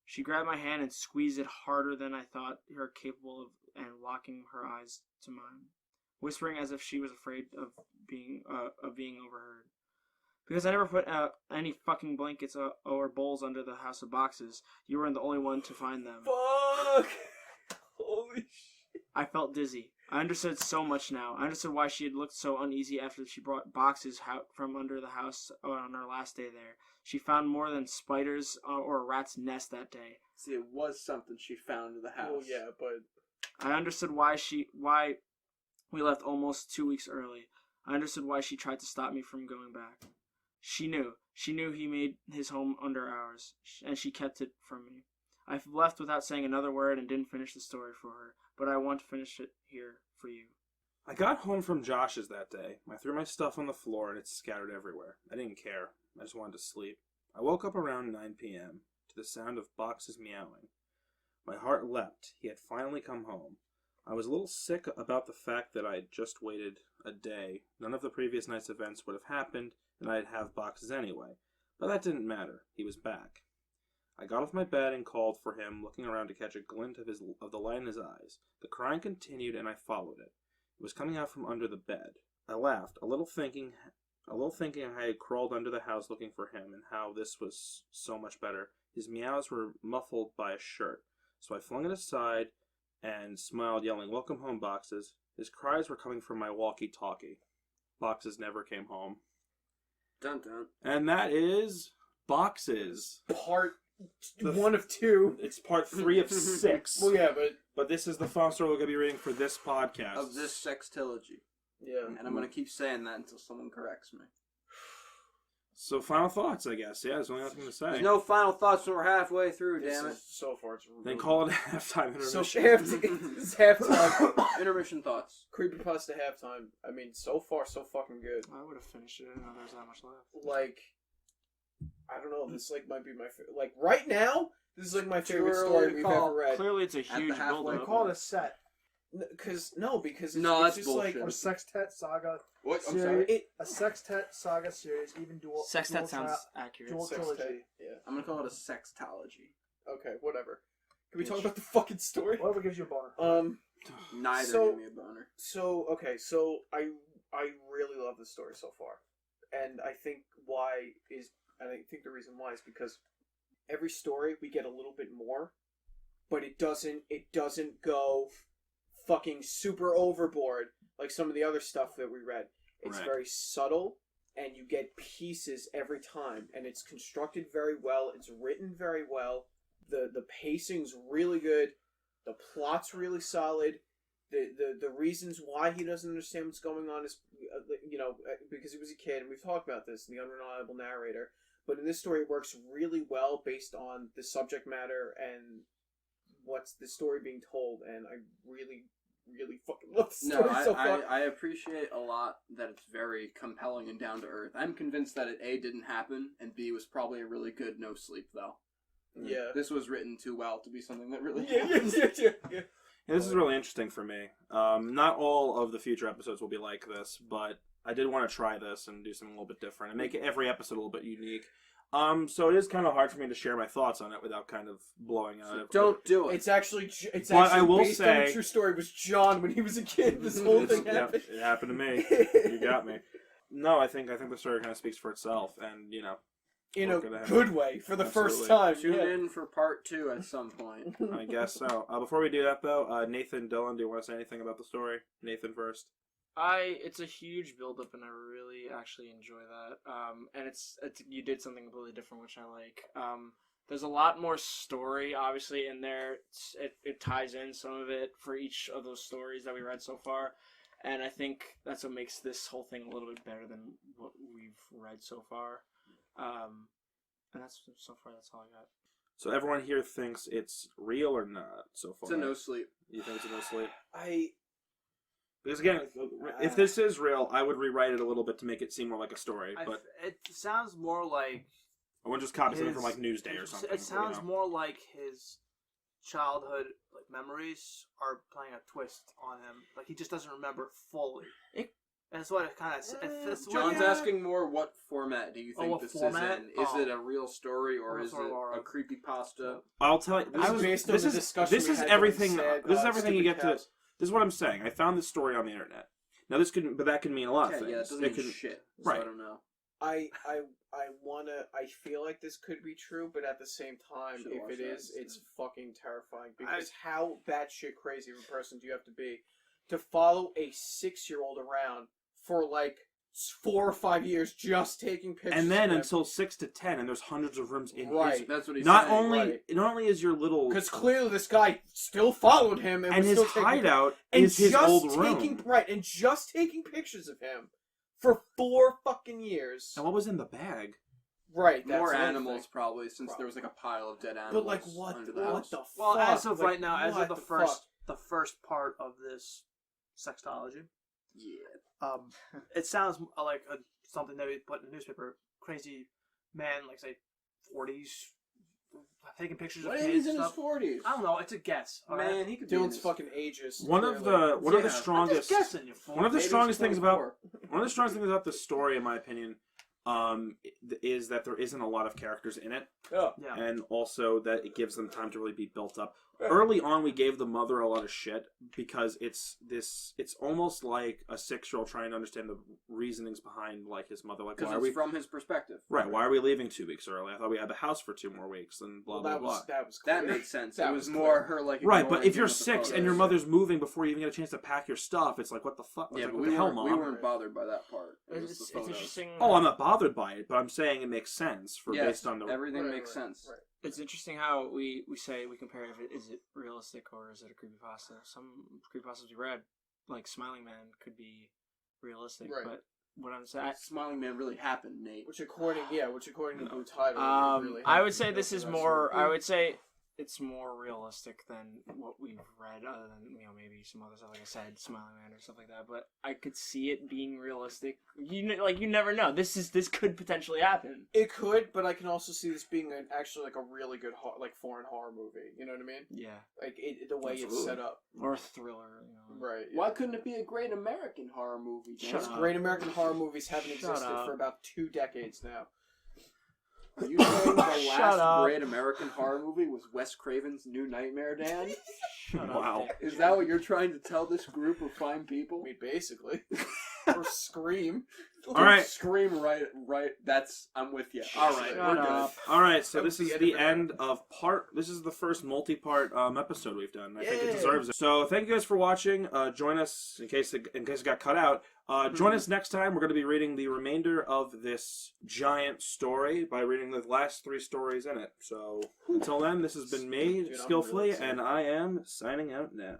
She grabbed my hand and squeezed it harder than I thought her capable of, and locking her eyes to mine, whispering as if she was afraid of being overheard. Because I never put any fucking blankets or bowls under the house of boxes, you weren't the only one to find them. Fuck! Holy shit. I felt dizzy. I understood so much now. I understood why she had looked so uneasy after she brought boxes from under the house on her last day there. She found more than spiders or a rat's nest that day. See, it was something she found in the house. Well, yeah, but I understood why we left almost 2 weeks early. I understood why she tried to stop me from going back. She knew he made his home under ours, and she kept it from me. I left without saying another word and didn't finish the story for her, but I want to finish it here for you. I got home from Josh's that day. I threw my stuff on the floor and it scattered everywhere. I didn't care. I just wanted to sleep. I woke up around 9 p.m. to the sound of boxes meowing. My heart leapt. He had finally come home. I was a little sick about the fact that I had just waited a day. None of the previous night's events would have happened, and I'd have boxes anyway. But that didn't matter. He was back. I got off my bed and called for him, looking around to catch a glint of the light in his eyes. The crying continued, and I followed it. It was coming out from under the bed. I laughed, a little thinking I had crawled under the house looking for him, and how this was so much better. His meows were muffled by a shirt, so I flung it aside and smiled, yelling, "Welcome home, Boxes." His cries were coming from my walkie-talkie. Boxes never came home. Dun dun. And that is Boxes. part 1 of 2. It's part 3 of 6. Well, yeah, But this is the final story we're going to be reading for this podcast. Of this sextilogy. yeah. And I'm going to keep saying that until someone corrects me. So final thoughts, I guess. Yeah, there's only nothing to say. There's no final thoughts when we're halfway through, This damn it. is, so far, it's really Then call it halftime intermission. So it's halftime. Intermission thoughts. Creepypasta halftime. I mean, so far, so fucking good. I would have finished it. I didn't know there was that much left. Like, I don't know. This might be my favorite. Like right now, this is my favorite Too early story to we've call. ever read. Clearly, it's a the huge halfway build-up. I call it a set. Because it's, No, it's that's just like bullshit. Or sextet saga What? I'm series. sorry? A sextet saga series, even dual. Sextet dual sounds tri- accurate. dual sextet. trilogy. Yeah. I'm going to call it a sextology. Okay. Whatever. Can we talk about the fucking story? Whatever gives you a boner. Neither So- give me a boner. So okay. So I really love this story so far, and I think the reason why is because every story we get a little bit more, but it doesn't go fucking super overboard like some of the other stuff that we read. It's Right. very subtle, and you get pieces every time, and it's constructed very well. It's written very well. The pacing's really good. The plot's really solid. The reasons why he doesn't understand what's going on is, because he was a kid, and we've talked about this, the unreliable narrator. But in this story, it works really well based on the subject matter and what's the story being told, and I really, really fucking love the No, story so far. I appreciate a lot that it's very compelling and down to earth. I'm convinced that it A, didn't happen, and B, was probably a really good no sleep, though. Yeah. This was written too well to be something that really Yeah. Yeah, this is really interesting for me. Not all of the future episodes will be like this, but I did want to try this and do something a little bit different and make every episode a little bit unique. So it is kind of hard for me to share my thoughts on it without kind of blowing out. Don't do it. It's actually But I will based on say- a true story. It was John when he was a kid. This whole thing Yeah, happened. it happened to me. You got me. No, I think the story kind of speaks for itself, and In a We're gonna have- good way for the first Absolutely. time. Tune yeah. in for part 2 at some point. I guess so. Before we do that, though, Nathan, Dylan, do you want to say anything about the story? Nathan first. It's a huge build-up, and I really actually enjoy that. And it's you did something completely different, which I like. There's a lot more story, obviously, in there. It ties in some of it for each of those stories that we read so far, and I think that's what makes this whole thing a little bit better than what we've read so far. And that's all I got. So everyone here thinks it's real or not so far? It's a no sleep. You think it's a no sleep? Because again, if this is real, I would rewrite it a little bit to make it seem more like a story. But it sounds more like I wouldn't just copy something from like Newsday or something. It sounds more like his childhood memories are playing a twist on him. Like he just doesn't remember fully. And that's what it kind of. John's asking more. What format do you think this format? is in? Is it a real story or is it a creepypasta? I'll tell you. This is everything. This is everything you get to. This is what I'm saying. I found this story on the internet. Now that can mean a lot of things. Yeah, that doesn't mean shit. So right. I don't know. I feel like this could be true, but at the same time, if it is, it's fucking terrifying. Because how batshit crazy of a person do you have to be to follow a 6-year-old around for like 4 or 5 years just taking pictures? And then until 6 to 10, and there's hundreds of rooms in right. his. That's what he's not saying. only is your little, because clearly this guy still followed him and was his still hideout is his old room. Right, and just taking pictures of him for 4 fucking years. And what was in the bag? Right, more animals probably, since there was like a pile of dead animals. But like what? Under the house. The fuck? Well, as of like, right now, as of the first part of this sextology, it sounds like something that we put in the newspaper. Crazy man, like say 40s, taking pictures of kids. He's in his 40s. I don't know. It's a guess. Man, he could be Dylan's fucking ageist. One of the strongest things about the story, in my opinion, is that there isn't a lot of characters in it, and also that it gives them time to really be built up. Early on, we gave the mother a lot of shit because it's almost like a 6-year-old trying to understand the reasonings behind like his mother. Like, because it's from his perspective. Right? Why are we leaving 2 weeks early? I thought we had the house for 2 more weeks, and blah blah blah. That made sense. It was more her like right. But if you're 6 and your mother's moving before you even get a chance to pack your stuff, it's like what the fuck? Yeah, like, but what the hell, Mom? We weren't bothered by that part. It's interesting. Oh, I'm not bothered by it, but I'm saying it makes sense based on the everything makes sense. Right. It's interesting how we say we compare is it realistic or is it a creepypasta. Some creepypastas we read, like Smiling Man, could be realistic, but what I'm saying, Smiling Man really happened, Nate. Which according to Blue Title, really I would say this is more. I would say it's more realistic than what we've read, other than maybe some other stuff, like I said, Smiling Man or stuff like that. But I could see it being realistic. You never know. This could potentially happen. It could, but I can also see this being actually like a really good foreign horror movie. You know what I mean? Yeah. Like the way it's set up, or a thriller. Right. Yeah. Why couldn't it be a great American horror movie? Great American horror movies haven't existed for about 2 decades now. Are you saying the last great American horror movie was Wes Craven's New Nightmare, Dan? Wow. Is that what you're trying to tell this group of fine people? I mean, basically. Or Scream. All right. Scream, right. I'm with you. All right. Shut up. All right, so this is the end of this is the first multi-part episode we've done. I think it deserves it. So thank you guys for watching. Join us in case it got cut out. Join us next time. We're going to be reading the remainder of this giant story by reading the last 3 stories in it. So until then, this has been me, Skillfully, and I am signing out now.